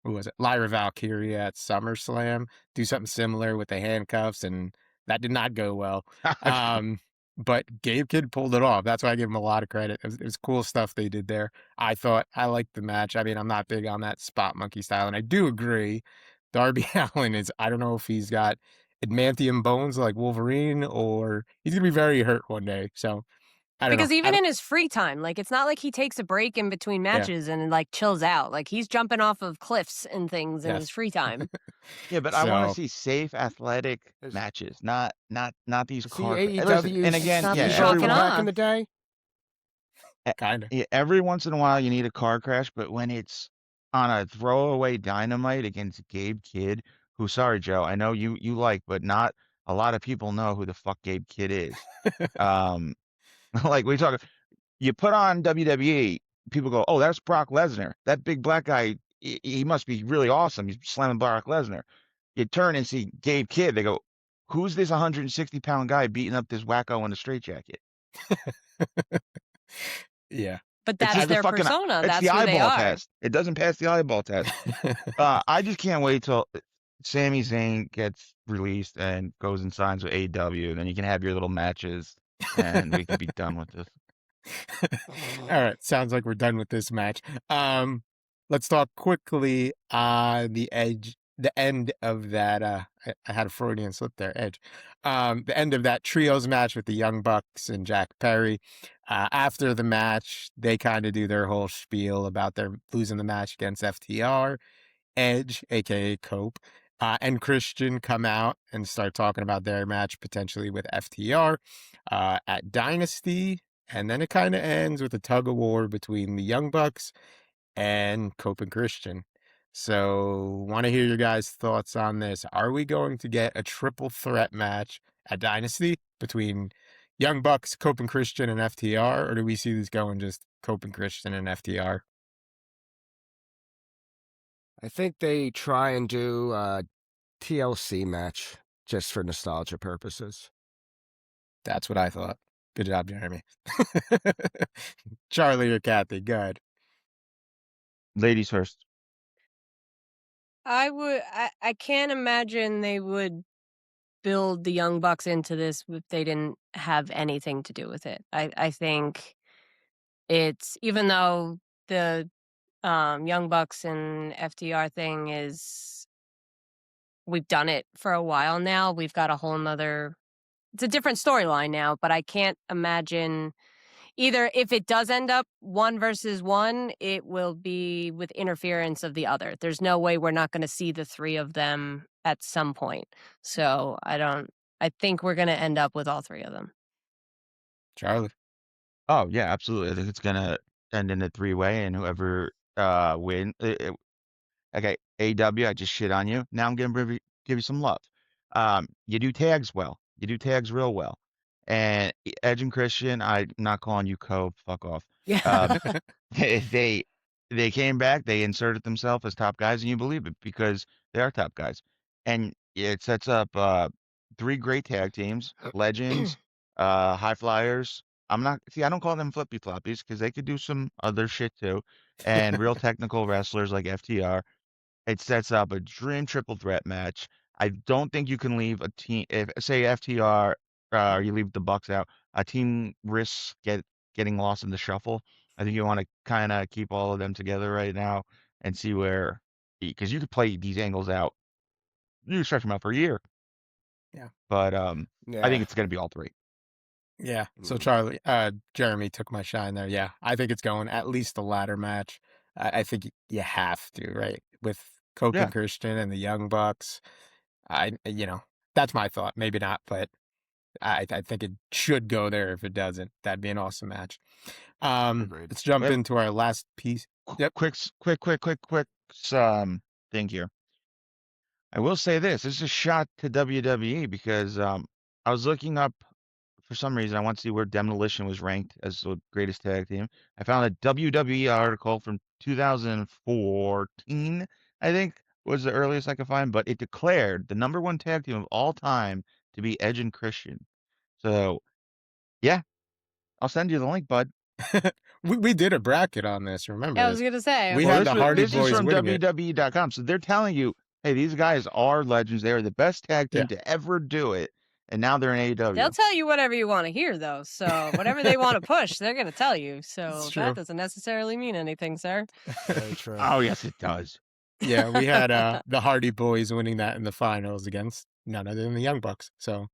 who was it? Lyra Valkyria at SummerSlam do something similar with the handcuffs, and that did not go well. But Gabe Kidd pulled it off. That's why I give him a lot of credit. It was cool stuff they did there. I liked the match. I mean, I'm not big on that spot monkey style, and I do agree. Darby Allin I don't know if he's got adamantium bones like Wolverine, or he's gonna be very hurt one day. So I don't Because know. even in his free time, like it's not like he takes a break in between matches and like chills out. Like he's jumping off of cliffs and things in his free time. Yeah, but I want to So- see safe, athletic matches, not these See car. AEW Listen, and again, Stop yeah, shocking everyone, off. back in the day. kind of. yeah, every once in a while you need a car crash, but when it's on a throwaway Dynamite against Gabe Kidd, who, sorry, Joe, I know you like, but not a lot of people know who the fuck Gabe Kidd is. Like we talk, you put on WWE, people go, oh, that's Brock Lesnar. That big black guy, he must be really awesome. He's slamming Brock Lesnar. You turn and see Gabe Kidd, they go, who's this 160-pound guy beating up this wacko in a straitjacket? Yeah. But It's that's just the their fucking- persona. It's That's the who they eyeball are. test. It doesn't pass the eyeball test. I just can't wait till Sami Zayn gets released and goes and signs with AEW. Then you can have your little matches, and we can be done with this. All right. Sounds like we're done with this match. Let's talk quickly on the Edge the end of that, I had a Freudian slip there, Edge. The end of that trios match with the Young Bucks and Jack Perry. After the match, they kind of do their whole spiel about their losing the match against FTR. Edge, aka Cope, and Christian come out and start talking about their match potentially with FTR at Dynasty. And then it kind of ends with a tug of war between the Young Bucks and Cope and Christian. So, want to hear your guys' thoughts on this. Are we going to get a triple threat match at Dynasty between Young Bucks, Cope and Christian, and FTR? Or do we see this going just Cope and Christian and FTR? I think they try and do a TLC match just for nostalgia purposes. That's what I thought. Good job, Jeremy. Charlie or Kathy, good. Ladies first. I can't imagine they would build the Young Bucks into this if they didn't have anything to do with it. I think it's, even though the Young Bucks and FTR thing is, we've done it for a while now. We've got a whole nother, it's a different storyline now, but I can't imagine either. If it does end up 1 versus 1, it will be with interference of the other. There's no way we're not going to see the 3 of them at some point. So I think we're going to end up with all 3 of them. Charlie. Oh yeah, absolutely. I think it's gonna end in a 3-way, and whoever win. Okay, AW, I just shit on you. Now I'm gonna give you some love. You do tags well. You do tags real well. And Edge and Christian, I'm not calling you Cope. Fuck off. Yeah. They came back. They inserted themselves as top guys, and you believe it because they are top guys. And it sets up 3 great tag teams: legends, high flyers. I don't call them flippy floppies because they could do some other shit too, and real technical wrestlers like FTR. It sets up a dream triple threat match. I don't think you can leave a team, if say FTR, you leave the Bucks out, a team risks getting lost in the shuffle. I think you want to kind of keep all of them together right now and see where, because you could play these angles out. You can stretch them out for a year. Yeah. But I think Yeah. it's going to be all 3. Yeah. So Jeremy took my shine there. Yeah. I think it's going at least the ladder match. I think you have to, right? With Cope Yeah. and Christian and the Young Bucks. That's my thought. Maybe not, but I think it should go there. If it doesn't, that'd be an awesome match. Agreed. Let's jump Wait. into our last piece. Yep. Quick thing here. I will say this is a shot to WWE because I was looking up, for some reason, I want to see where Demolition was ranked as the greatest tag team. I found a WWE article from 2014, I think was the earliest I could find, but it declared the #1 tag team of all time to be Edge and Christian. So, yeah, I'll send you the link, bud. we did a bracket on this. Remember? I was going to say. We had the Hardy this Boys is from winning it. WWE.com, so they're telling you, hey, these guys are legends. They are the best tag team to ever do it, and now they're in AEW. They'll tell you whatever you want to hear, though. So whatever they want to push, they're going to tell you. So that doesn't necessarily mean anything, sir. Very true. Oh, yes, it does. Yeah, we had the Hardy Boys winning that in the finals against none other than the Young Bucks. So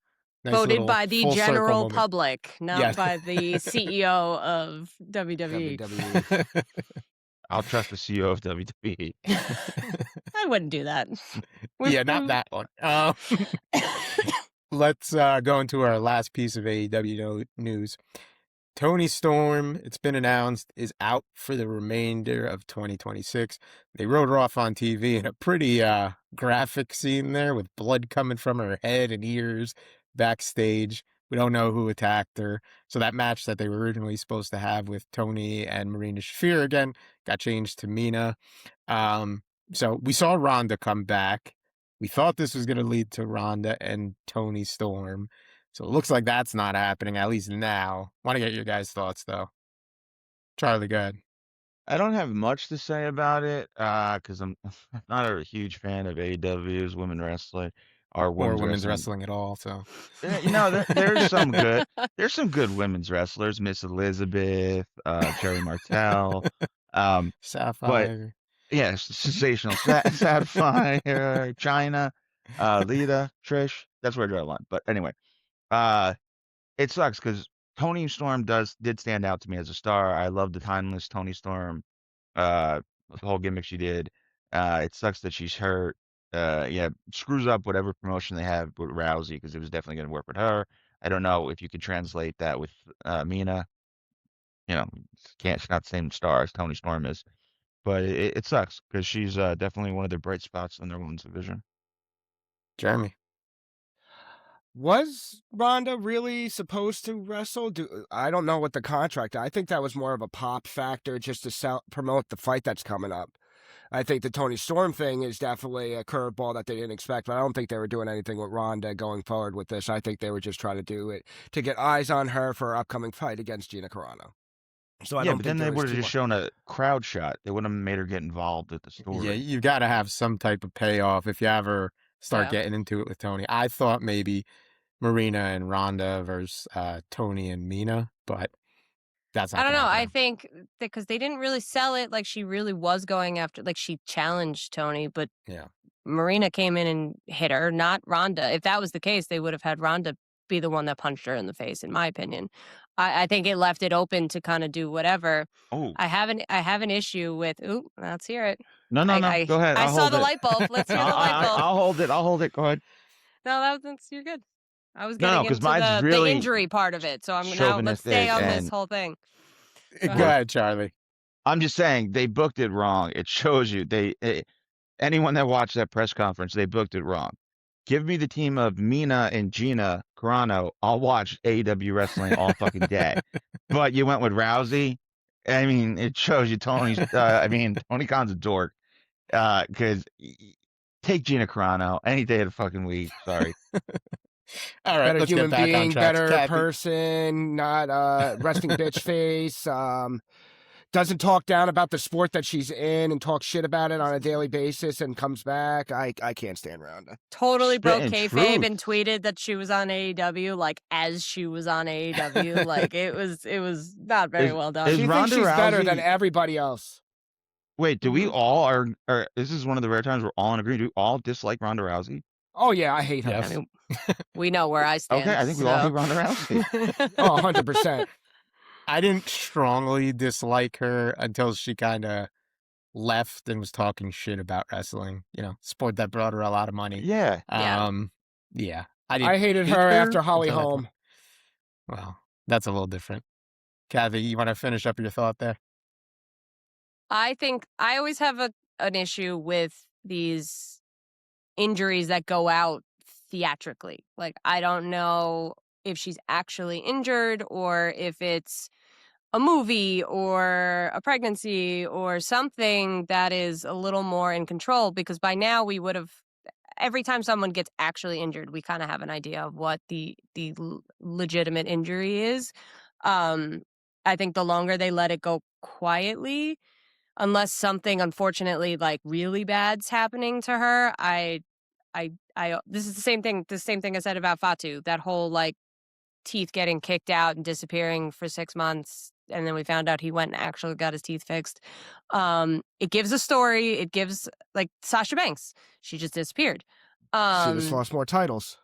nice voted by the full circle general moment. public, not by the CEO of WWE. WWE. I'll trust the CEO of WWE. I wouldn't do that. Yeah, not that one. Let's go into our last piece of AEW news. Tony Storm, it's been announced, is out for the remainder of 2026. They wrote her off on TV in a pretty graphic scene there with blood coming from her head and ears backstage. We don't know who attacked her. So that match that they were originally supposed to have with Tony and Marina Shafir again got changed to Mina. So we saw Ronda come back. We thought this was going to lead to Ronda and Tony Storm. So it looks like that's not happening, at least now. Want to get your guys' thoughts, though. Charlie, go ahead. I don't have much to say about it because I'm not a huge fan of AEW's women wrestling or women's wrestling at all. So there's some good. There's some good women's wrestlers, Miss Elizabeth, Cherry Martell, Sapphire. Yeah, sensational. Sapphire, China, Lita, Trish. That's where I draw the line. But anyway, it sucks because Tony Storm did stand out to me as a star. I love the timeless Tony Storm, the whole gimmick she did. It sucks that she's hurt. Yeah, screws up whatever promotion they have with Rousey because it was definitely going to work with her. I don't know if you could translate that with Mina. You know, she's not the same star as Tony Storm is. But it sucks because she's definitely one of the bright spots in their women's division. Jeremy. Was Ronda really supposed to wrestle? I don't know what the contract. I think that was more of a pop factor just to promote the fight that's coming up. I think the Tony Storm thing is definitely a curveball that they didn't expect, but I don't think they were doing anything with Ronda going forward with this. I think they were just trying to do it to get eyes on her for her upcoming fight against Gina Carano. So I Yeah, don't but think then they there was would have too just much. shown a crowd shot. They wouldn't have made her get involved with the story. Yeah, you've got to have some type of payoff if you ever start Yeah. getting into it with Tony. I thought maybe Marina and Ronda versus Tony and Mina, but that's not I don't gonna know. happen I now. think because they didn't really sell it like she really was going after, like she challenged Tony, but Yeah. Marina came in and hit her, not Ronda. If that was the case, they would have had Ronda be the one that punched her in the face, in my opinion. I think it left it open to kind of do whatever. Oh, I have an issue with. Ooh, let's hear it. no. Go ahead. I I'll saw hold the it. light bulb. Let's hear the light bulb. I'll hold it. I'll hold it. Go ahead. No, that's you're good. I was No, getting 'cause into mine's the really injury part of it, so let's stay chauvinistic on this and- whole thing. Go ahead, Charlie. I'm just saying they booked it wrong. It shows you anyone that watched that press conference, they booked it wrong. Give me the team of Mina and Gina Carano. I'll watch AEW wrestling all fucking day. But you went with Rousey. I mean, it shows you Tony Khan's a dork. Because take Gina Carano any day of the fucking week. Sorry. All right, Better let's human get back on being, track. better Kathy. person, not resting bitch face. Doesn't talk down about the sport that she's in and talk shit about it on a daily basis and comes back. I can't stand Ronda. Totally broke Spitting kayfabe truth. and tweeted that she was on AEW, like as she was on AEW. Like it was not very well done. is She thinks Ronda she's better than Rousey- everybody else. Wait, do we Mhm. all are this is one of the rare times we're all in agreement. Do we all dislike Ronda Rousey? Oh, yeah, I hate her. Yes. I mean, we know where I stand. Okay, I think we all so. hate Ronda Rousey. Oh, 100%. I didn't strongly dislike her until she kind of left and was talking shit about wrestling. You know, sport that brought her a lot of money. Yeah. Yeah. Yeah. I hated hate her her after Holly until that Holm. point. Well, that's a little different. Kathy, you want to finish up your thought there? I think I always have an issue with these injuries that go out theatrically. Like I don't know if she's actually injured or if it's a movie or a pregnancy or something that is a little more in control, because by now we would have, every time someone gets actually injured, we kind of have an idea of what the legitimate injury is. I think the longer they let it go quietly, unless something unfortunately like really bad's happening to her, I this is the same thing I said about Fatu, that whole like teeth getting kicked out and disappearing for 6 months, and then we found out he went and actually got his teeth fixed. It gives a story. It gives, like Sasha Banks, she just disappeared. She just lost more titles.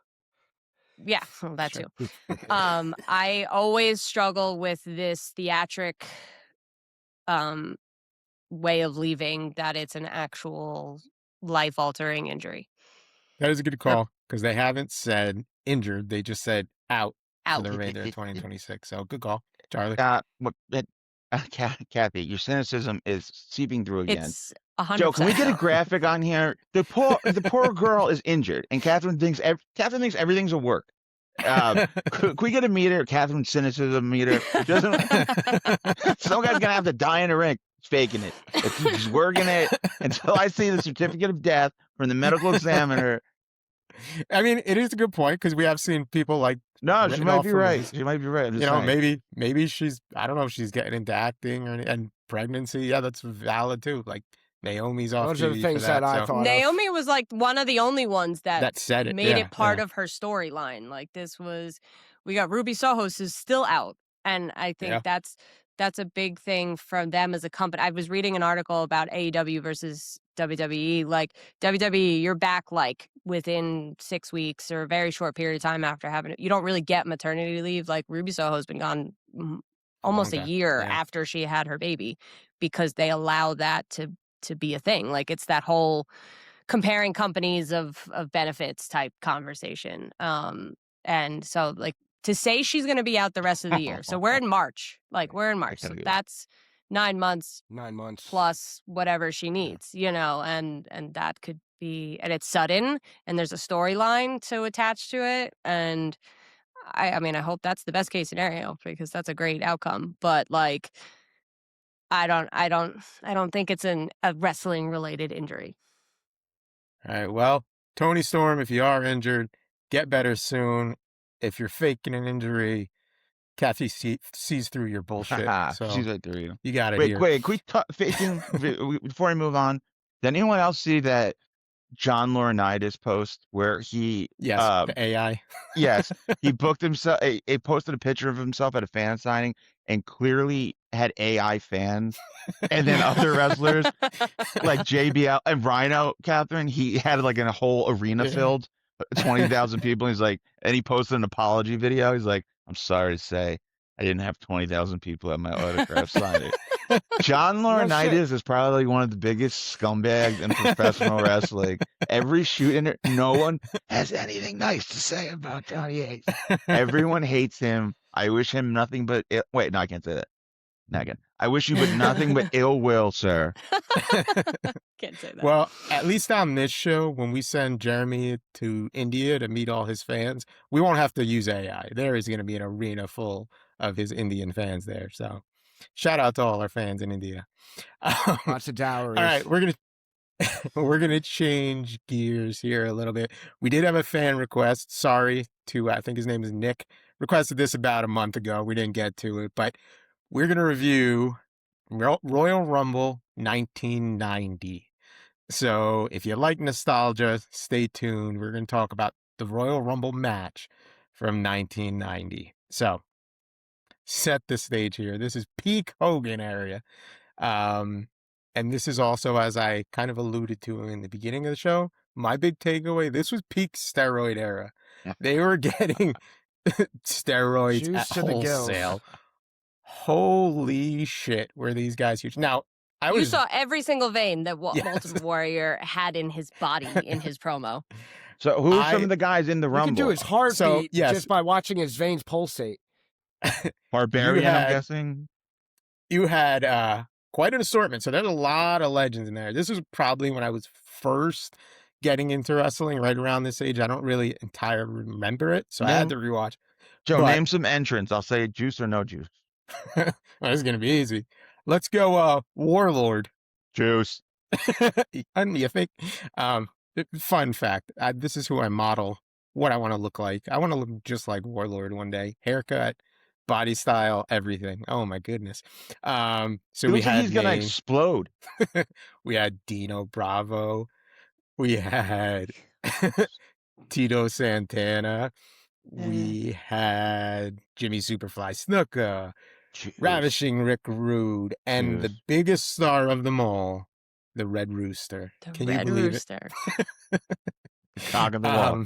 Yeah, well, that Sure. too. I always struggle with this theatric way of leaving, that it's an actual life-altering injury. That is a good call because they haven't said injured. They just said out for Out. the remainder of 2026. So good call, Charlie. Kathy, your cynicism is seeping through again. It's 100%. Joe, can we get a graphic on here? The poor girl is injured, and Catherine thinks everything's a work. Could we get a meter? Catherine's cynicism meter. Some guy's gonna have to die in a ring faking it. He's working it until I see the certificate of death from the medical examiner. I mean, it is a good point because we have seen people like, No, she written might off be from right. movies. She might be right. I'm you just know, saying. maybe she's, I don't know if she's getting into acting and pregnancy. Yeah, that's valid too. Like Naomi's off Those are TV the for things that I so thought of. Naomi was like one of the only ones that said it. made yeah, it part yeah. of her storyline. Like this was, we got Ruby Soho who's still out, and I think Yeah. that's a big thing from them as a company. I was reading an article about AEW versus WWE. Like WWE, you're back like within 6 weeks or a very short period of time after having it. You don't really get maternity leave. Like Ruby Soho's been gone almost a time. year Yeah. after she had her baby because they allow that to be a thing. Like it's that whole comparing companies of benefits type conversation. And so like to say she's going to be out the rest of the year. So we're in March. Like we're in March. So gotta go. that's 9 months 9 months. plus whatever she needs, you know, and that could be, and it's sudden and there's a storyline to attach to it. And I mean, I hope that's the best case scenario because that's a great outcome. But like, I don't think it's a wrestling related injury. All right. Well, Tony Storm, if you are injured, get better soon. If you're faking an injury, Kathy sees through your bullshit. So She's right through you. you got it Wait, here. wait. Can we talk faking before I move on? Did anyone else see that John Laurinaitis post where he Yes, the AI. yes, he booked himself. He posted a picture of himself at a fan signing and clearly had AI fans. And then other wrestlers like JBL and Rhino, Catherine, he had like a whole arena Yeah. filled, 20,000 people. He's like, and he posted an apology video. He's like, I'm sorry to say, I didn't have 20,000 people at my autograph signing. John Laurinaitis is probably one of the biggest scumbags in professional wrestling. Every shoot, no one has anything nice to say about Johnny Ace. Everyone hates him. I wish him nothing but wait, no, I can't say that. Not again. I wish you but nothing but ill will, sir. Can't say that. Well, at least on this show, when we send Jeremy to India to meet all his fans, we won't have to use AI. There is going to be an arena full of his Indian fans there. So shout out to all our fans in India. Lots of dowries. All right, we're gonna change gears here a little bit. We did have a fan request. Sorry to I think his name is Nick. Requested this about a month ago. We didn't get to it, but we're gonna review Royal Rumble 1990. So if you like nostalgia, stay tuned. We're gonna talk about the Royal Rumble match from 1990. So set the stage here. This is peak Hogan area. And this is also, as I kind of alluded to in the beginning of the show, my big takeaway, this was peak steroid era. Yeah. They were getting steroids Juice at to the gills. wholesale. Holy shit, were these guys huge. Now, You saw every single vein that Yes. Ultimate Warrior had in his body in his promo. So who's some of the guys in the You Rumble? can do his heartbeat So, yes. just by watching his veins pulsate. Barbarian, You I'm had- guessing. You had quite an assortment. So there's a lot of legends in there. This was probably when I was first getting into wrestling, right around this age. I don't really entirely remember it, so I had to rewatch. Joe, But- name some entrants. I'll say juice or no juice. Well, this is gonna be easy. Let's go Warlord. Juice. You think? Fun fact, this is who I model what I want to look like. I want to look just like Warlord one day. Haircut, body style, everything. Oh my goodness. So He we looks like had he's gonna me. explode. We had Dino Bravo. We had Tito Santana. We had Jimmy Superfly Snuka, Juice. Ravishing Rick Rude, and the Juice. biggest star of them all, the Red Rooster. The Can Red you believe Rooster. Cog in the wall.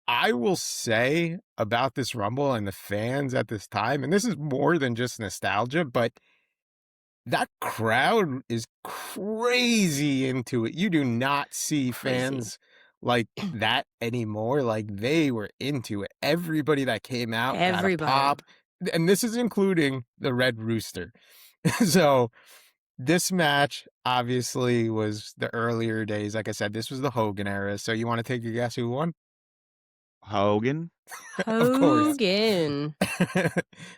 I will say about this Rumble and the fans at this time, and this is more than just nostalgia, but that crowd is crazy into it. You do not see Crazy. fans like that anymore. Like they were into it. Everybody that came out got a Everybody. pop. And this is including the Red Rooster. So this match obviously was the earlier days. Like I said, this was the Hogan era. So you want to take a guess who won? Hogan. Of course. Hogan.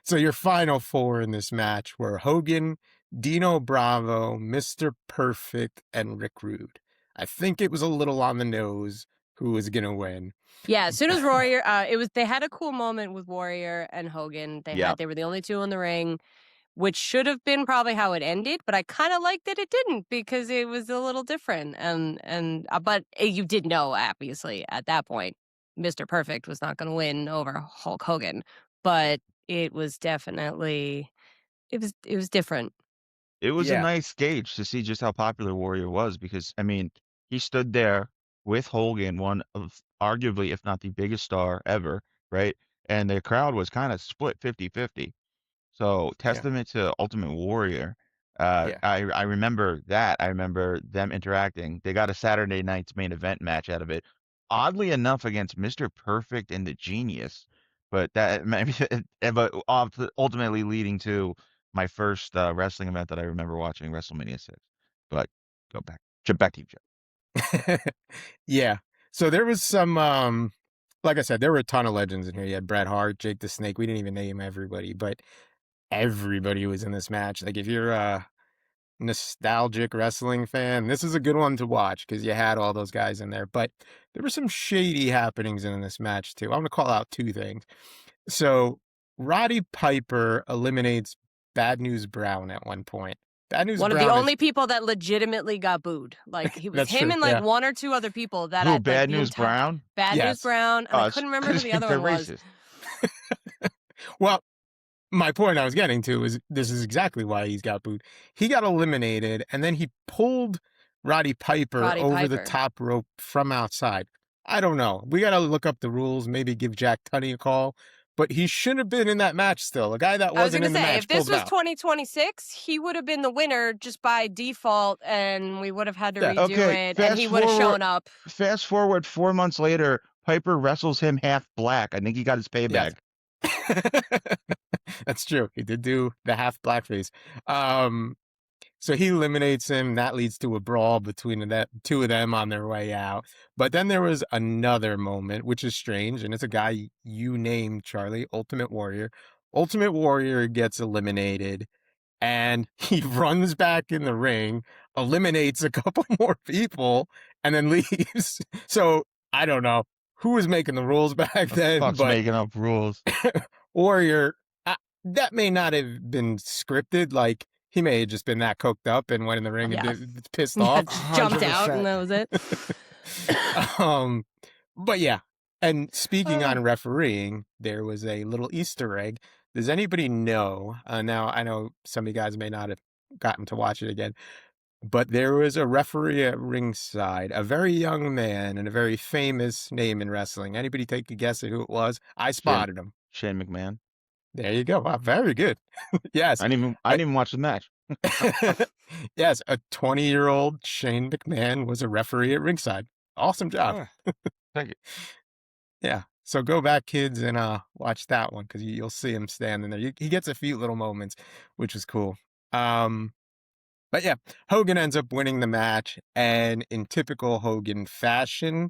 So your final four in this match were Hogan, Dino Bravo, Mr. Perfect, and Rick Rude. I think it was a little on the nose who was gonna win. Yeah, as soon as Warrior, they had a cool moment with Warrior and Hogan. They were the only two in the ring, which should have been probably how it ended, but I kind of liked that it didn't because it was a little different. But you did know, obviously, at that point, Mr. Perfect was not going to win over Hulk Hogan, but it was definitely It was different. It was a Yeah. nice gauge to see just how popular Warrior was because, I mean, he stood there with Hogan, one of arguably, if not the biggest star ever, right? And the crowd was kind of split 50-50. So Yeah. testament to Ultimate Warrior. Yeah. I remember that. I remember them interacting. They got a Saturday night's main event match out of it. Oddly enough, against Mr. Perfect and the Genius, but that maybe, ultimately leading to my first wrestling event that I remember watching, WrestleMania 6. But go back, jump back to you, Joe. Yeah. So there was some, like I said, there were a ton of legends in here. You had Bret Hart, Jake the Snake. We didn't even name everybody, but everybody was in this match. Like if you're a nostalgic wrestling fan, this is a good one to watch because you had all those guys in there. But there were some shady happenings in this match too. I'm going to call out two things. So Roddy Piper eliminates Bad News Brown at one point. Bad News One of Brown the is only people that legitimately got booed. Like he was that's him true. and like Yeah. one or two other people that Who, had like Bad the News entire Brown? Bad News Yes. Brown, and I It's couldn't remember who the other they're one was. racist. Well, my point I was getting to is this is exactly why he's got booed. He got eliminated, and then he pulled Roddy Piper over the top rope from outside. I don't know. We got to look up the rules, maybe give Jack Tunney a call. But he should have been in that match still. A guy that I was wasn't gonna in the say, match if this pulled him was out. 2026, he would have been the winner just by default, and we would have had to Yeah. redo Okay, it, and he would have shown up. Fast forward 4 months later, Piper wrestles him half black. I think he got his payback. Yes. That's true. He did do the half blackface. So he eliminates him. That leads to a brawl between the two of them on their way out. But then there was another moment, which is strange, and it's a guy you named, Charlie, Ultimate Warrior. Ultimate Warrior gets eliminated, and he runs back in the ring, eliminates a couple more people, and then leaves. So I don't know who was making the rules back then, Fuck's but making up rules. Warrior, that may not have been scripted. Like, he may have just been that coked up and went in the ring Yeah. and pissed Yeah, off. just jumped out, and that was it. But yeah. And speaking on refereeing, there was a little Easter egg. Does anybody know? Now, I know some of you guys may not have gotten to watch it again, but there was a referee at ringside, a very young man and a very famous name in wrestling. Anybody take a guess at who it was? I spotted him. Shane McMahon. There you go. Wow, very good. Yes. I didn't even watch the match. Yes, a 20-year-old Shane McMahon was a referee at ringside. Awesome job. Thank you. Yeah. So go back, kids, and watch that one because you'll see him standing there. He gets a few little moments, which was cool. But yeah, Hogan ends up winning the match, and in typical Hogan fashion,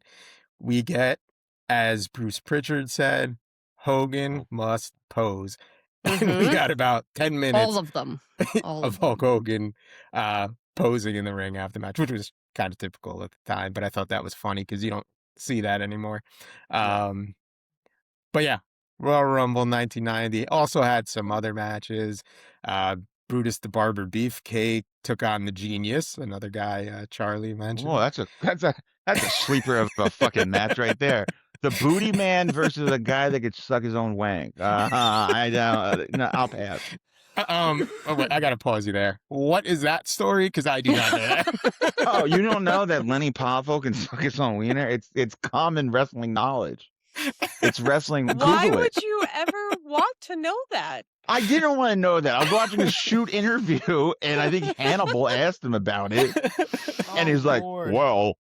we get, as Bruce Pritchard said, Hogan must pose. And we got about 10 minutes All of them. of Hulk Hogan posing in the ring after the match, which was kind of typical at the time, but I thought that was funny because you don't see that anymore. But yeah, Royal Rumble 1990 also had some other matches. Brutus the Barber Beefcake took on the Genius, another guy Charlie mentioned. Oh, that's a sleeper of a fucking match right there. The Booty Man versus a guy that could suck his own wank. I don't. No, I'll pass. Oh, wait, I gotta pause you there. What is that story? Because I do not know that. Oh, you don't know that Lenny Poffo can suck his own wiener? It's common wrestling knowledge. It's wrestling. Why Google would it. you ever want to know that? I didn't want to know that. I was watching a shoot interview, and I think Hannibal asked him about it, and he's like, "Well,"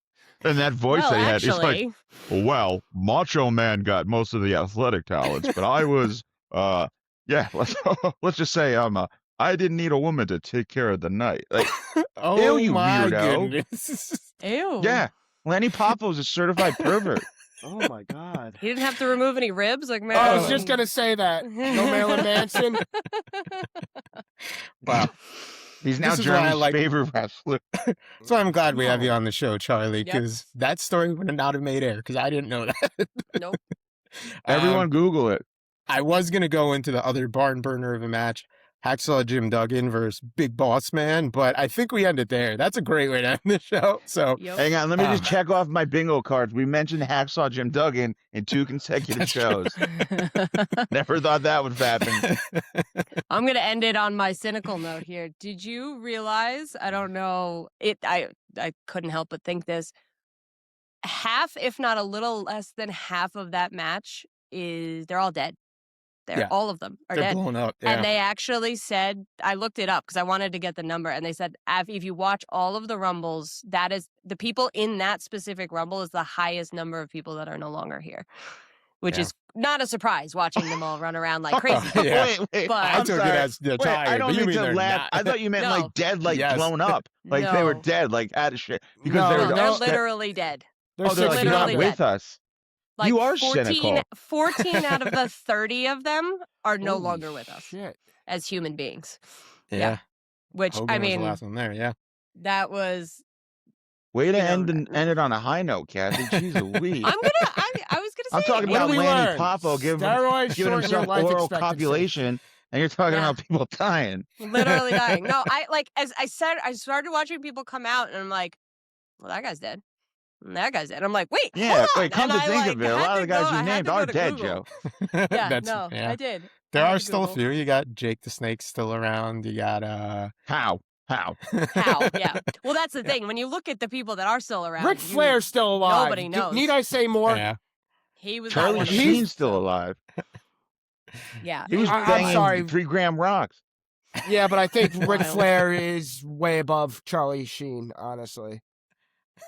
and that voice Well, they had, he's like, actually, "Well, Macho Man got most of the athletic talents, but I was, yeah, let's just say I didn't need a woman to take care of the night." Like, Oh ew, you my weirdo. goodness. ew. Yeah, Lenny Poffo's a certified pervert. Oh my God. He didn't have to remove any ribs, like I Marilyn. was just gonna say that. No Marilyn Manson. Wow. He's now This is why I Germany's like- favorite wrestler. So I'm glad we have you on the show, Charlie, Yep. because that story would not have made air because I didn't know that. Nope. Everyone Google it. I was going to go into the other barn burner of a match. Hacksaw Jim Duggan versus Big Boss Man, but I think we end it there. That's a great way to end the show. So Yep. Hang on, let me just check off my bingo cards. We mentioned Hacksaw Jim Duggan in 2 consecutive That's true. shows. Never thought that would happen. I'm going to end it on my cynical note here. Did you realize, I don't know, I couldn't help but think this, half, if not a little less than half of that match they're all dead. Yeah. All of them are They're dead. blown up. Yeah. And they actually said, I looked it up because I wanted to get the number, and they said if you watch all of the Rumbles, that is the people in that specific Rumble is the highest number of people that are no longer here, which Yeah. is not a surprise watching them all run around like crazy. Yeah. Wait. But- I I'm took sorry. it as they're Wait, tired, I don't but you mean mean to they're laugh. not. I thought you meant No. like dead, like Yes. blown up. Like they were No. dead, like out of shit. Because No, they were no, They're no. literally dead. They're they're like, you're not literally with dead. us. Like You are 14, cynical. 14 out of the 30 of them are no Holy longer with us shit. as human beings. Yeah. Which, Hogan I was the mean, last one there. Yeah. that was... Way to You know, end it on a high note, Kathy. Jeez Louise. I was gonna say... I'm talking What about did we Lanny learn? Poffo giving Steroids shorten your himself life oral expectancy. copulation, and you're talking Yeah. about people dying. Literally dying. No, as I said, I started watching people come out, and I'm like, well, that guy's dead. And that guy's dead. I'm like, wait, Yeah, hold on. wait, come And to I, think like, of it, a had lot of to the guys go- I you had named to go are to dead, Google. Joe. Yeah, That's, no, yeah. I did. There I had are to still a Google. few. You got Jake the Snake still around. You got How? How? Yeah. Well, that's the thing. When you look at the people that are still around, Ric Flair's still alive. nobody knows. Need I say more? Yeah. he was Charlie not one of Sheen's them, still so, alive. Yeah. He was I'm banging sorry. 3-gram rocks. Yeah, but I think Ric Wild. Flair is way above Charlie Sheen, honestly.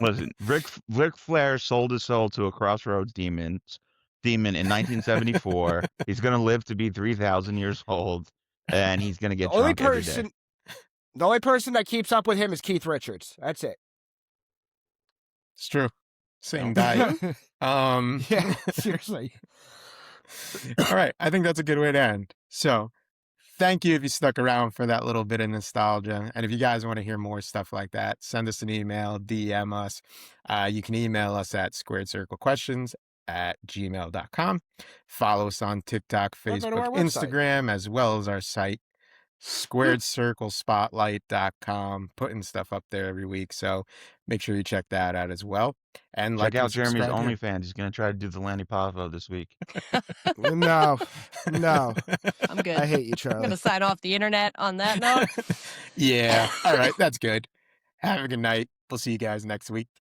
Listen, Ric Flair sold his soul to a Crossroads demon in 1974. He's gonna live to be 3,000 years old, and he's gonna get drunk every day. The only person that keeps up with him is Keith Richards. That's it. It's true. Same No. diet. Yeah, seriously. All right. I think that's a good way to end. So thank you if you stuck around for that little bit of nostalgia. And if you guys want to hear more stuff like that, send us an email, DM us. You can email us at squaredcirclequestions@gmail.com. Follow us on TikTok, Or go to Facebook, our website. Instagram, as well as our site, squaredcirclespotlight.com. Putting stuff up there every week. So make sure you check that out as well. And Check like out Jeremy's subscribe here. OnlyFans. He's gonna try to do the Lanny Poffo this week. No. I'm good. I hate you, I'm Charlie. going to sign off the internet on that note. Yeah. All right. That's good. Have a good night. We'll see you guys next week.